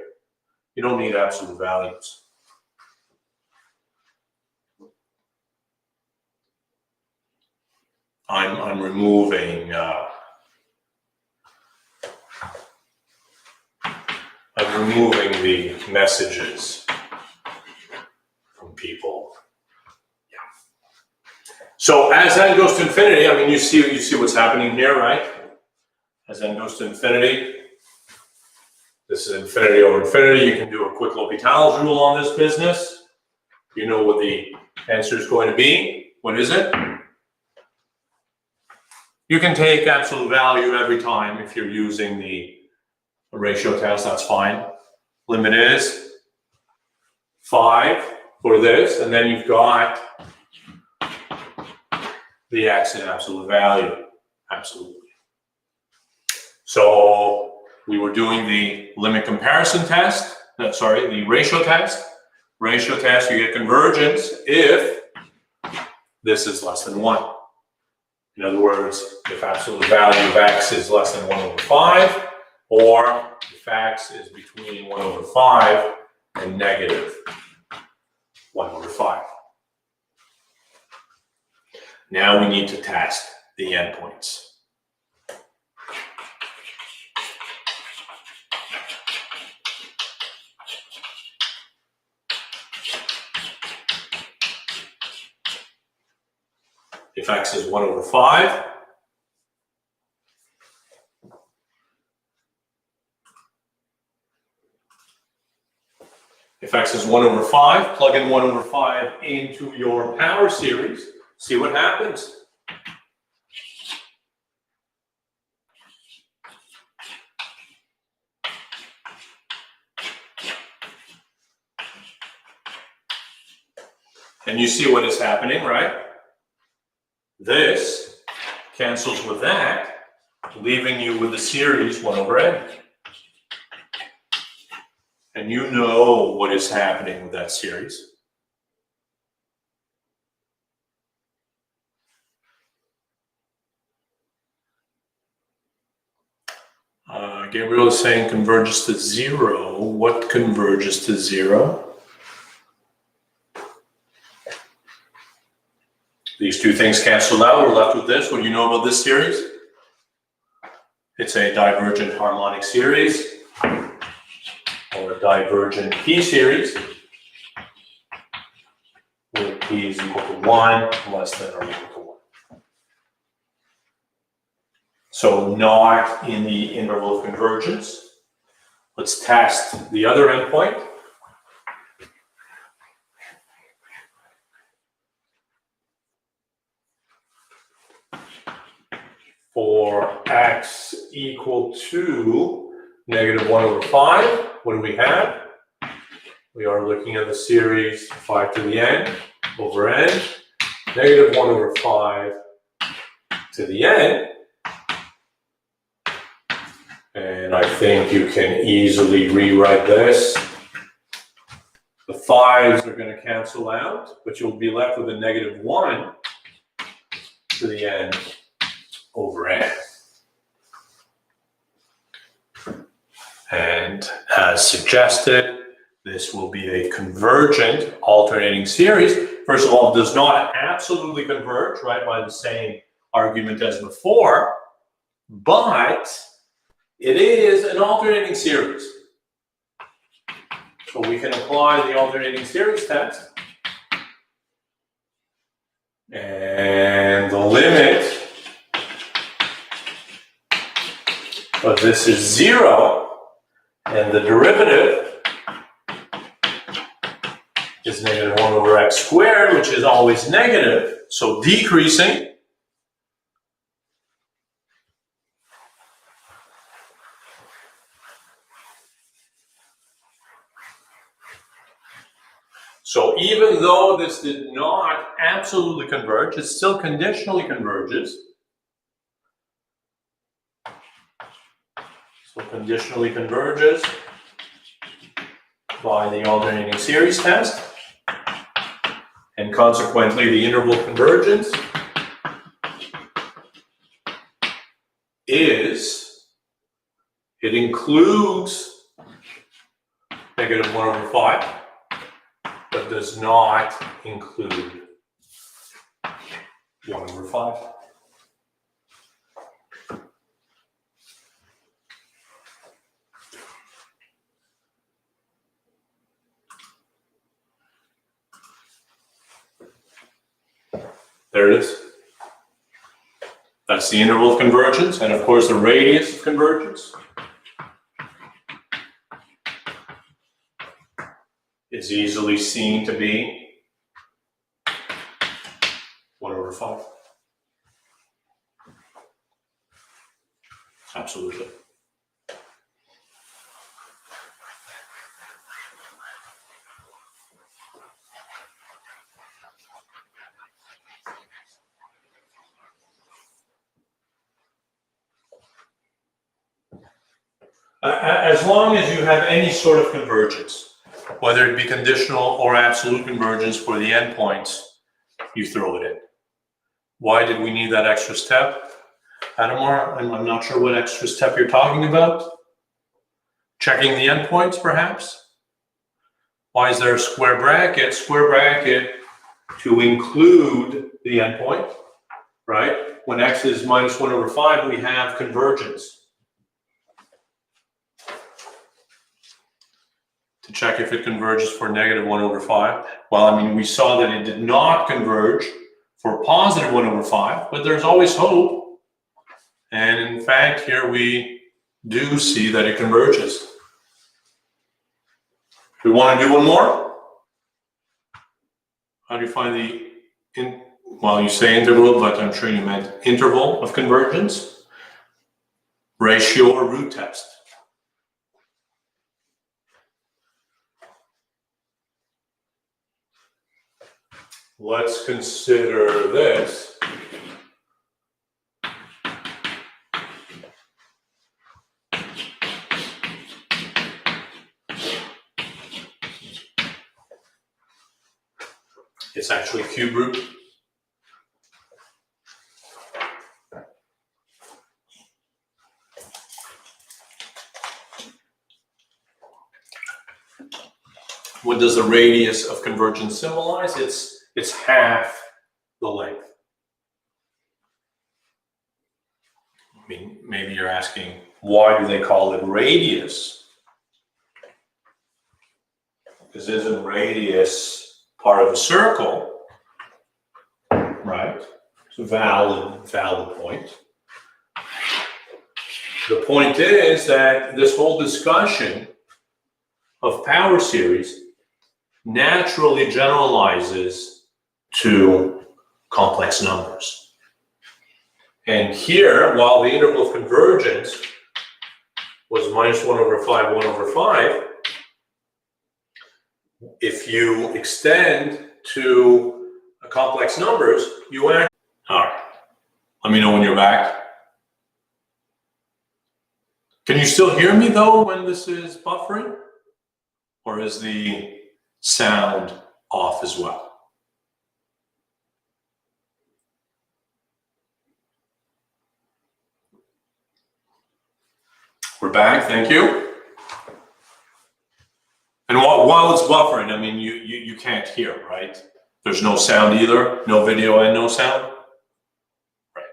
Speaker 1: You don't need absolute values. I'm removing the messages from people. Yeah. So as n goes to infinity, I mean, you see what's happening here, right? As n goes to infinity, this is infinity over infinity. You can do a quick L'Hopital's rule on this business. You know what the answer is going to be. What is it? You can take absolute value every time if you're using the ratio test, that's fine. Limit is 5 for this, and then you've got the x in absolute value. Absolutely. So we were doing the limit comparison test, the ratio test. Ratio test, you get convergence if this is less than 1. In other words, if absolute value of x is less than 1 over 5, or if x is between 1 over 5 and negative 1 over 5. Now we need to test the endpoints. If x is 1 over 5, if x is 1 over 5, plug in 1 over 5 into your power series, see what happens. And you see what is happening, right? This cancels with that, leaving you with the series 1 over n. And you know what is happening with that series. Gabriel is saying converges to 0. What converges to 0? These two things cancel out. We're left with this. What do you know about this series? It's a divergent harmonic series, or a divergent p-series, where p is equal to 1, less than or equal to 1. So not in the interval of convergence. Let's test the other endpoint. For x equal to negative 1 over 5, what do we have? We are looking at the series 5 to the n over n, negative 1 over 5 to the n. And I think you can easily rewrite this. The 5s are going to cancel out, but you'll be left with a negative 1 to the n over n. as suggested, this will be a convergent alternating series. First of all, it does not absolutely converge, right, by the same argument as before, but it is an alternating series. So we can apply the alternating series test. And the limit of this is 0, and the derivative is negative 1 over x squared, which is always negative, so decreasing. So even though this did not absolutely converge, it still conditionally converges. So conditionally converges by the alternating series test. And consequently, the interval convergence it includes negative 1 over 5, but does not include 1 over 5. There it is. That's the interval of convergence, and of course the radius of convergence is easily seen to be 1 over 5. Absolutely. As long as you have any sort of convergence, whether it be conditional or absolute convergence for the endpoints, you throw it in. Why did we need that extra step? Adamar, I'm not sure what extra step you're talking about. Checking the endpoints, perhaps? Why is there a square bracket? Square bracket to include the endpoint, right? When x is minus 1 over 5, we have convergence. To check if it converges for negative 1 over 5. Well, I mean, we saw that it did not converge for positive 1 over 5, but there's always hope. And in fact, here we do see that it converges. We want to do one more? How do you find well, you say integral, but I'm sure you meant interval of convergence, ratio or root test. Let's consider this. It's actually cube root. What does the radius of convergence symbolize? It's half the length. I mean, maybe you're asking, why do they call it radius? Because isn't radius part of a circle, right? It's a valid point. The point is that this whole discussion of power series naturally generalizes to complex numbers. And here, while the interval of convergence was minus 1 over 5, 1 over 5, if you extend to complex numbers, you act. All right. Let me know when you're back. Can you still hear me though when this is buffering? Or is the sound off as well? We're back, thank you. And while it's buffering, I mean, you can't hear, right? There's no sound either, no video and no sound. Right.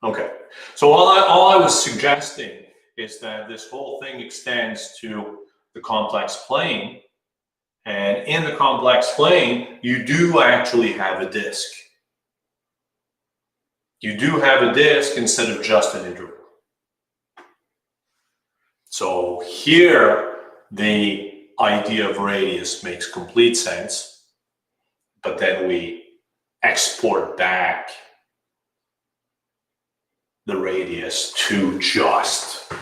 Speaker 1: Okay. So all I was suggesting is that this whole thing extends to the complex plane. And in the complex plane, you do actually have a disk. You do have a disk instead of just an interval. So here, the idea of radius makes complete sense, but then we export back the radius to just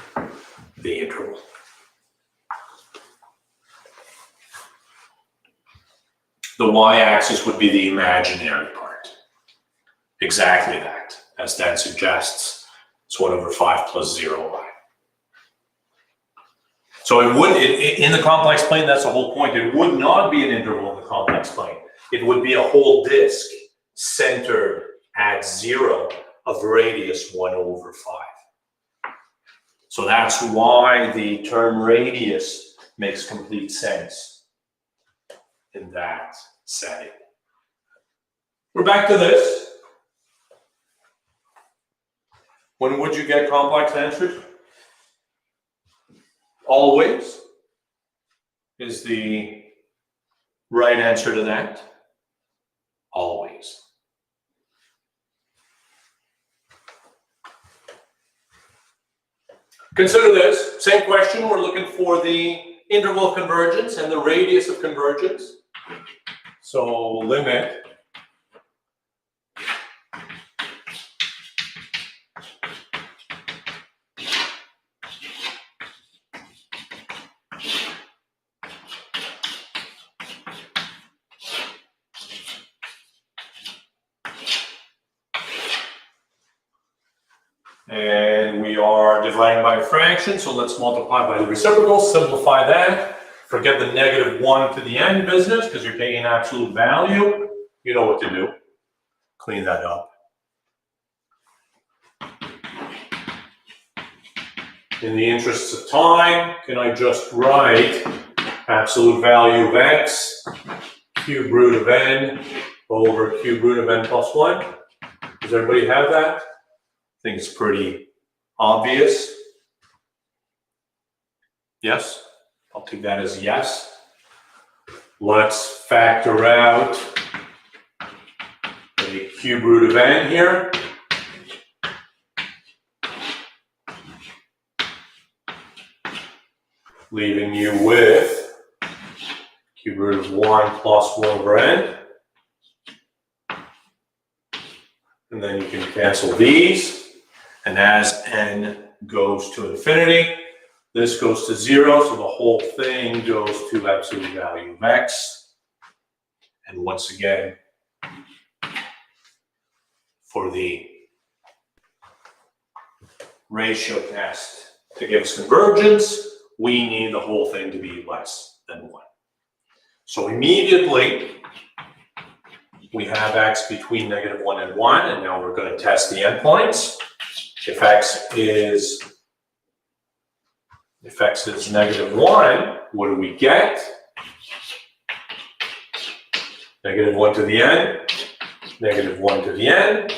Speaker 1: the interval. The y-axis would be the imaginary part. Exactly that, as Dan suggests. It's 1 over 5 plus 0y. So it would, in the complex plane, that's the whole point. It would not be an interval in the complex plane. It would be a whole disk centered at 0 of radius 1 over 5. So that's why the term radius makes complete sense in that setting. We're back to this. When would you get complex answers? Always is the right answer to that. Always. Consider this, same question, we're looking for the interval of convergence and the radius of convergence. So limit and we are dividing by a fraction, so let's multiply by the reciprocal, simplify that. Forget the -1 to the n business because you're taking absolute value. You know what to do. Clean that up. In the interests of time, can I just write absolute value of x, cube root of n over cube root of n plus 1? Does everybody have that? I think it's pretty obvious. Yes? I'll take that as yes. Let's factor out a cube root of n here. Leaving you with cube root of 1 plus 1 over n. And then you can cancel these. And as n goes to infinity, this goes to 0, so the whole thing goes to absolute value of x. And once again, for the ratio test to give us convergence, we need the whole thing to be less than 1. So immediately, we have x between -1 and 1, and now we're going to test the endpoints. If x is -1, what do we get? -1 to the n, -1 to the n,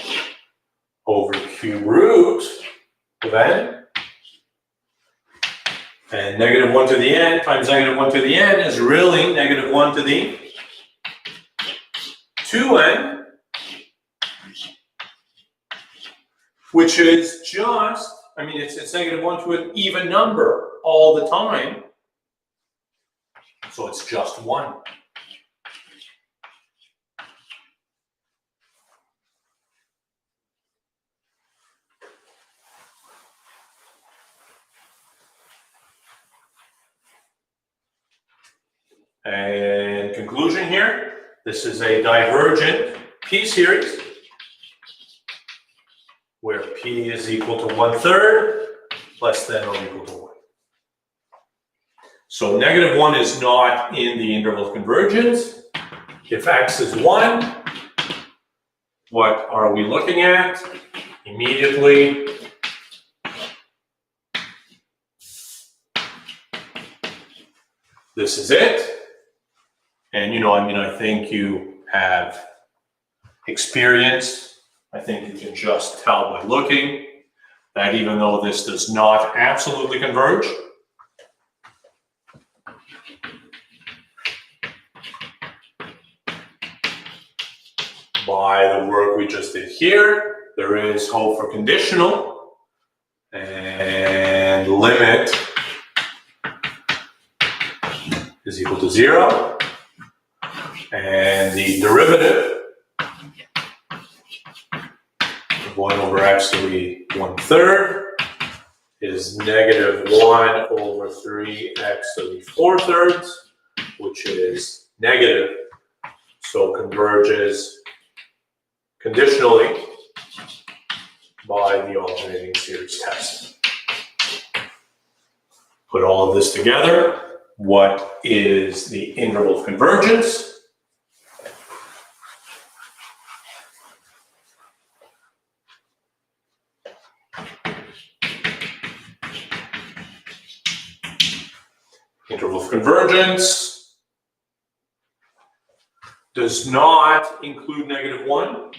Speaker 1: over cube root of n. And -1 to the n times -1 to the n is really -1 to the 2n, which is just, I mean, it's -1 to an even number all the time. So it's just 1. And conclusion here, this is a divergent p-series where p is equal to 1/3 less than or equal to 1. So -1 is not in the interval of convergence. If x is 1, what are we looking at? Immediately, this is it. And, you know, I mean, I think you have experience. I think you can just tell by looking that even though this does not absolutely converge, by the work we just did here, there is hope for conditional, and limit is equal to 0, and the derivative of 1 over x to the 1/3 is negative 1 over 3x to the 4/3, which is negative, so converges conditionally by the alternating series test. Put all of this together. What is the interval of convergence? Interval of convergence does not include -1,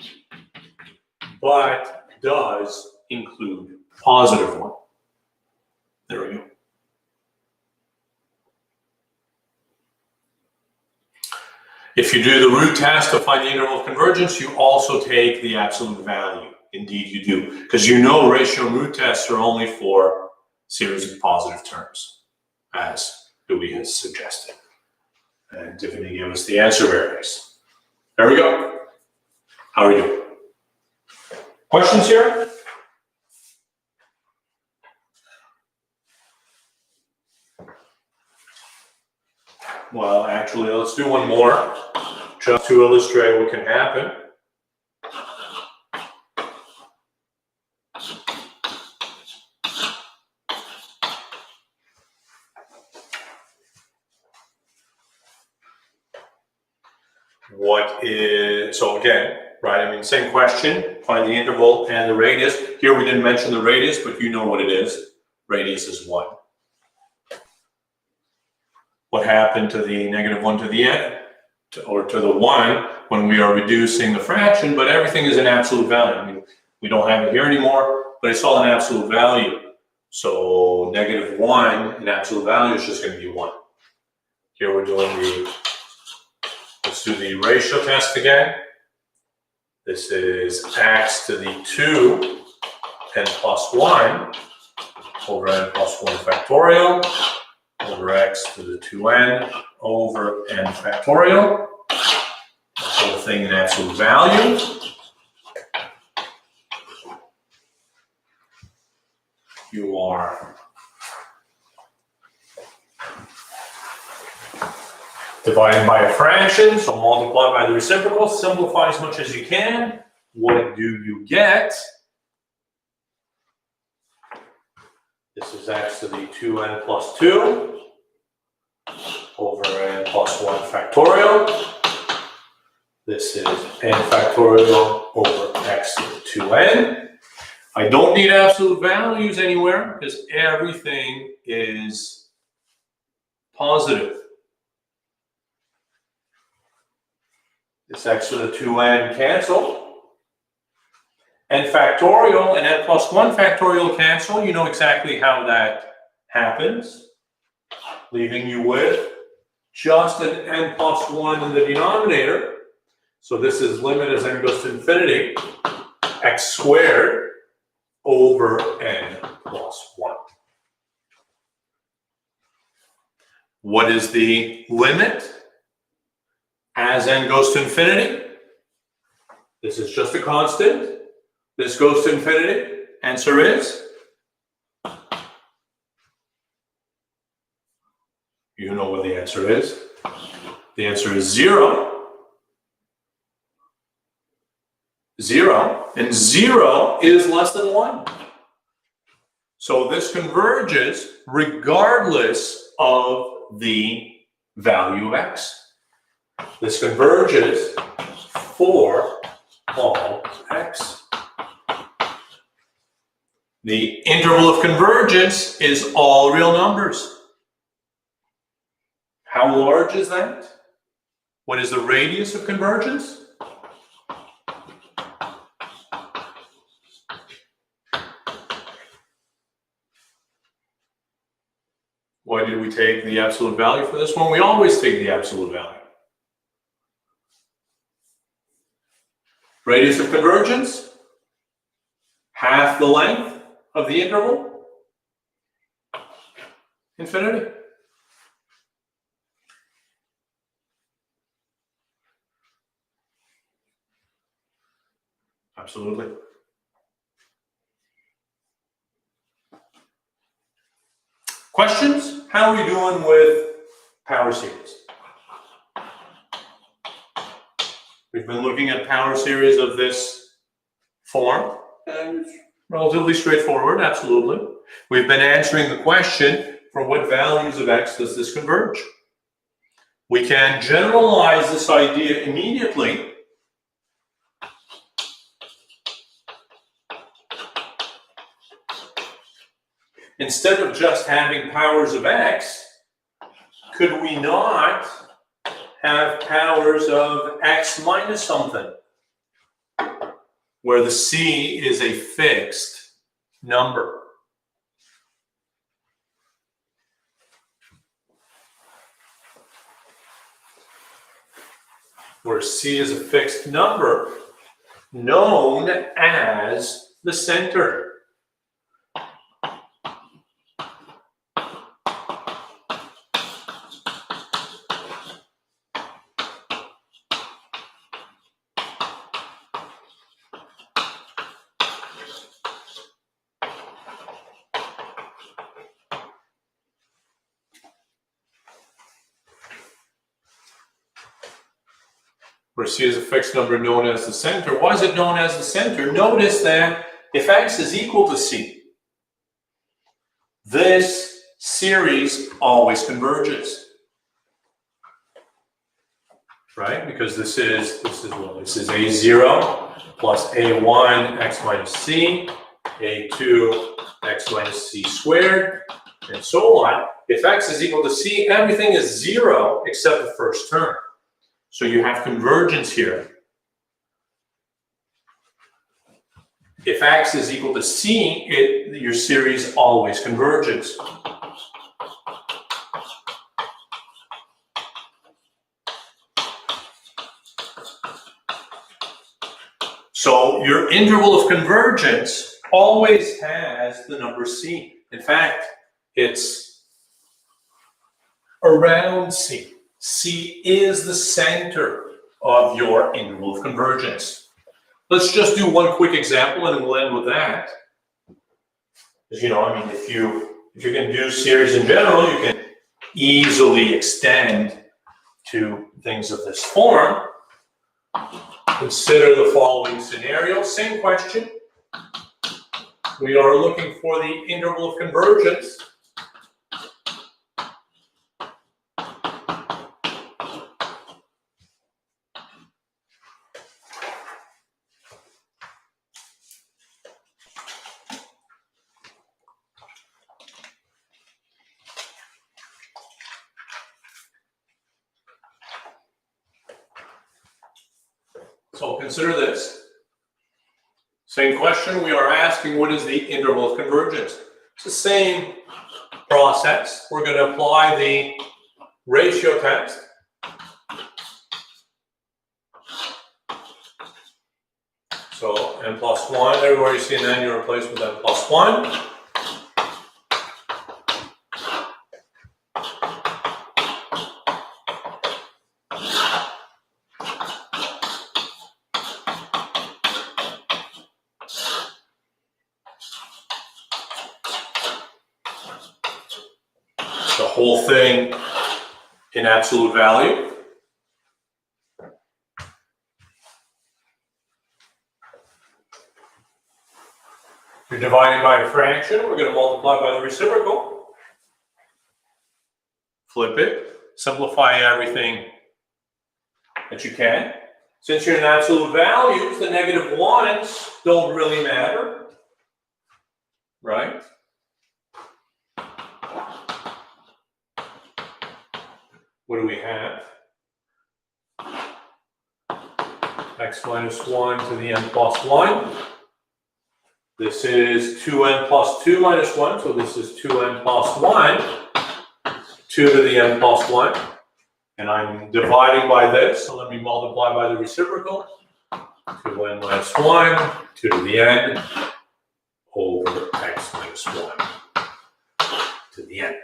Speaker 1: but does include +1. There we go. If you do the root test to find the interval of convergence, you also take the absolute value. Indeed, you do. Because you know ratio and root tests are only for series of positive terms, as Dewey has suggested. And Tiffany gave us the answer very nice. There we go. How are we doing? Questions here? Well, actually, let's do one more, just to illustrate what can happen. What is, so again, right, I mean, same question, find the interval and the radius. Here we didn't mention the radius, but you know what it is. Radius is 1. What happened to the -1 to the n, or to the 1 when we are reducing the fraction, but everything is an absolute value. I mean, we don't have it here anymore, but it's all an absolute value. So -1 in absolute value is just going to be 1. Here we're doing the, let's do the ratio test again. This is x to the 2 n plus 1 over n plus 1 factorial over x to the 2n over n factorial. The whole thing in absolute value. You are dividing by a fraction, so multiply by the reciprocal, simplify as much as you can. What do you get? This is x to the 2n plus 2 over n plus 1 factorial. This is n factorial over x to the 2n. I don't need absolute values anywhere because everything is positive. This x to the 2n cancel. N factorial and n plus 1 factorial cancel. You know exactly how that happens. Leaving you with just an n plus 1 in the denominator. So this is limit as n goes to infinity, x squared over n plus 1. What is the limit as n goes to infinity? This is just a constant. This goes to infinity. Answer is? You know what the answer is. The answer is 0. 0. And 0 is less than 1. So this converges regardless of the value of x. This converges for all x. The interval of convergence is all real numbers. How large is that? What is the radius of convergence? Why did we take the absolute value for this one? We always take the absolute value. Radius of convergence, half the length of the interval, infinity. Absolutely. Questions? How are we doing with power series? We've been looking at power series of this form, and it's relatively straightforward, absolutely. We've been answering the question, for what values of x does this converge? We can generalize this idea immediately. Instead of just having powers of x, could we not have powers of x minus something, where the c is a fixed number? Where c is a fixed number, known as the center. Where c is a fixed number known as the center. Why is it known as the center? Notice that if x is equal to c, this series always converges, right? Because this is a0 plus a1 x minus c, a2 x minus c squared, and so on. If x is equal to c, everything is 0 except the first term. So you have convergence here. If x is equal to c, your series always converges. So your interval of convergence always has the number c. In fact, it's around c. C is the center of your interval of convergence. Let's just do one quick example and we'll end with that. Because, if you can do series in general, you can easily extend to things of this form. Consider the following scenario. Same question. We are looking for the interval of convergence. So consider this. Same question, we are asking what is the interval of convergence? It's the same process. We're going to apply the ratio test. So n plus 1, everywhere you see an n, you replace with n plus 1. The whole thing in absolute value. You're dividing by a fraction, we're going to multiply by the reciprocal. Flip it, simplify everything that you can. Since you're in absolute values, the negative ones don't really matter, right? what do we have? X minus 1 to the n plus 1. This is 2n plus 2 minus 1, so this is 2n plus 1, 2 to the n plus 1. And I'm dividing by this, so let me multiply by the reciprocal. 2n minus 1, 2 to the n, over x minus 1 to the n.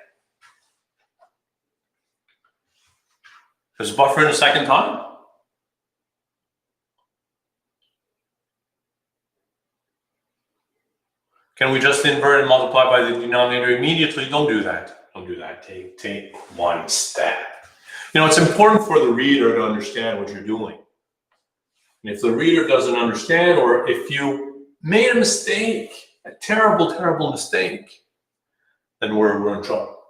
Speaker 1: Does it buffer in a second time? Can we just invert and multiply by the denominator immediately? Don't do that. Don't do that. Take one step. You know, it's important for the reader to understand what you're doing. And if the reader doesn't understand, or if you made a mistake, a terrible, terrible mistake, then we're in trouble.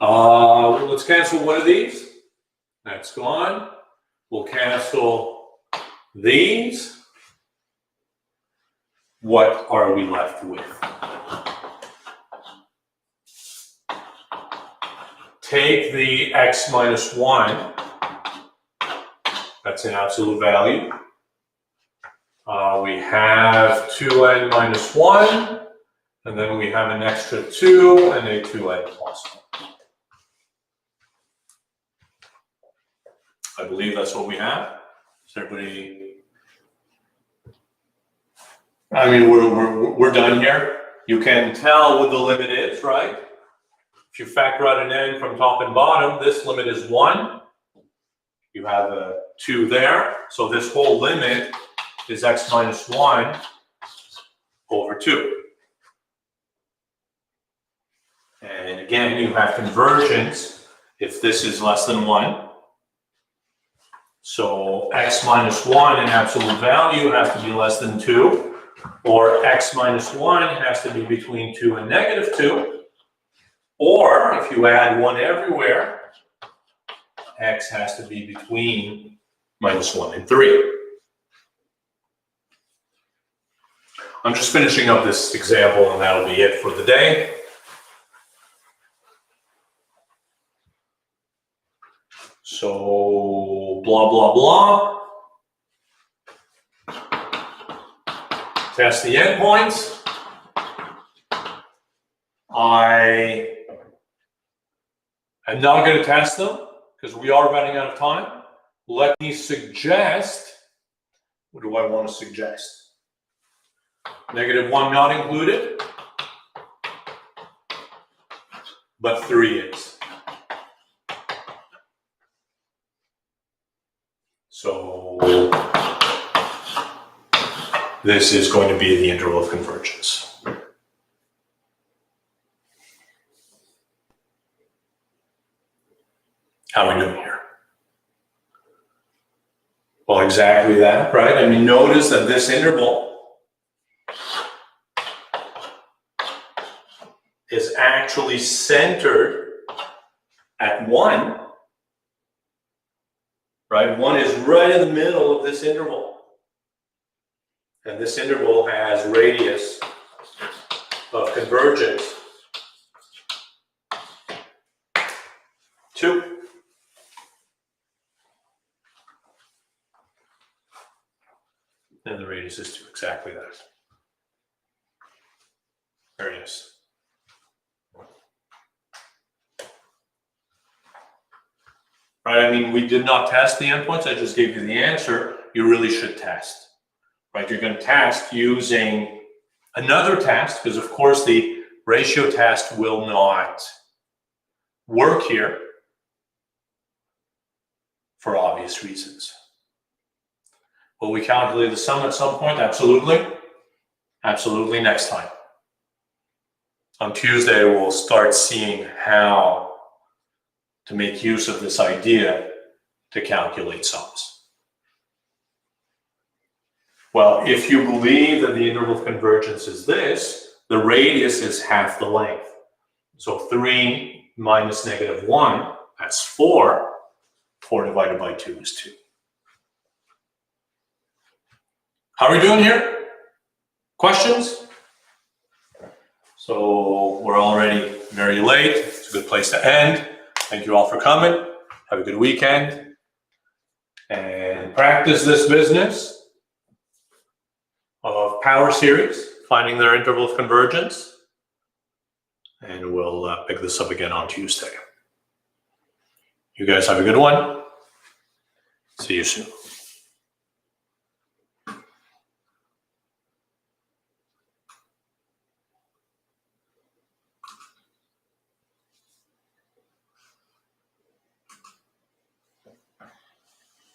Speaker 1: Let's cancel one of these. That's gone. We'll cancel these. What are we left with? Take the x minus 1. That's an absolute value. We have 2n minus 1, and then we have an extra 2 and a 2n plus 1. I believe that's what we have. Is everybody? I mean, we're done here. You can tell what the limit is, right? If you factor out an n from top and bottom, this limit is 1. You have a 2 there. So this whole limit is x minus 1 over 2. And again, you have convergence if this is less than 1. So x minus 1 in absolute value has to be less than 2. Or x minus 1 has to be between 2 and negative 2. Or if you add 1 everywhere, x has to be between minus 1 and 3. I'm just finishing up this example, and that'll be it for the day. So, blah, blah, blah. Test the endpoints. I am not going to test them because we are running out of time. Let me suggest, what do I want to suggest? -1 not included, but 3 is. So this is going to be the interval of convergence. How are we doing here? Well, exactly that, right? I mean, notice that this interval is actually centered at 1, right? 1 is right in the middle of this interval. And this interval has radius of convergence 2. And the radius is 2, exactly that. There it is. Right, I mean, we did not test the endpoints, I just gave you the answer. You really should test. Right, you're going to test using another test, because of course the ratio test will not work here for obvious reasons. Will we calculate the sum at some point? Absolutely. Absolutely, next time. On Tuesday, we'll start seeing how to make use of this idea to calculate sums. Well, if you believe that the interval of convergence is this, the radius is half the length. So 3 minus -1, that's 4. 4 divided by 2 is 2. How are we doing here? Questions? So we're already very late. It's a good place to end. Thank you all for coming. Have a good weekend. And practice this business of power series, finding their interval of convergence. And we'll pick this up again on Tuesday. You guys have a good one. See you soon.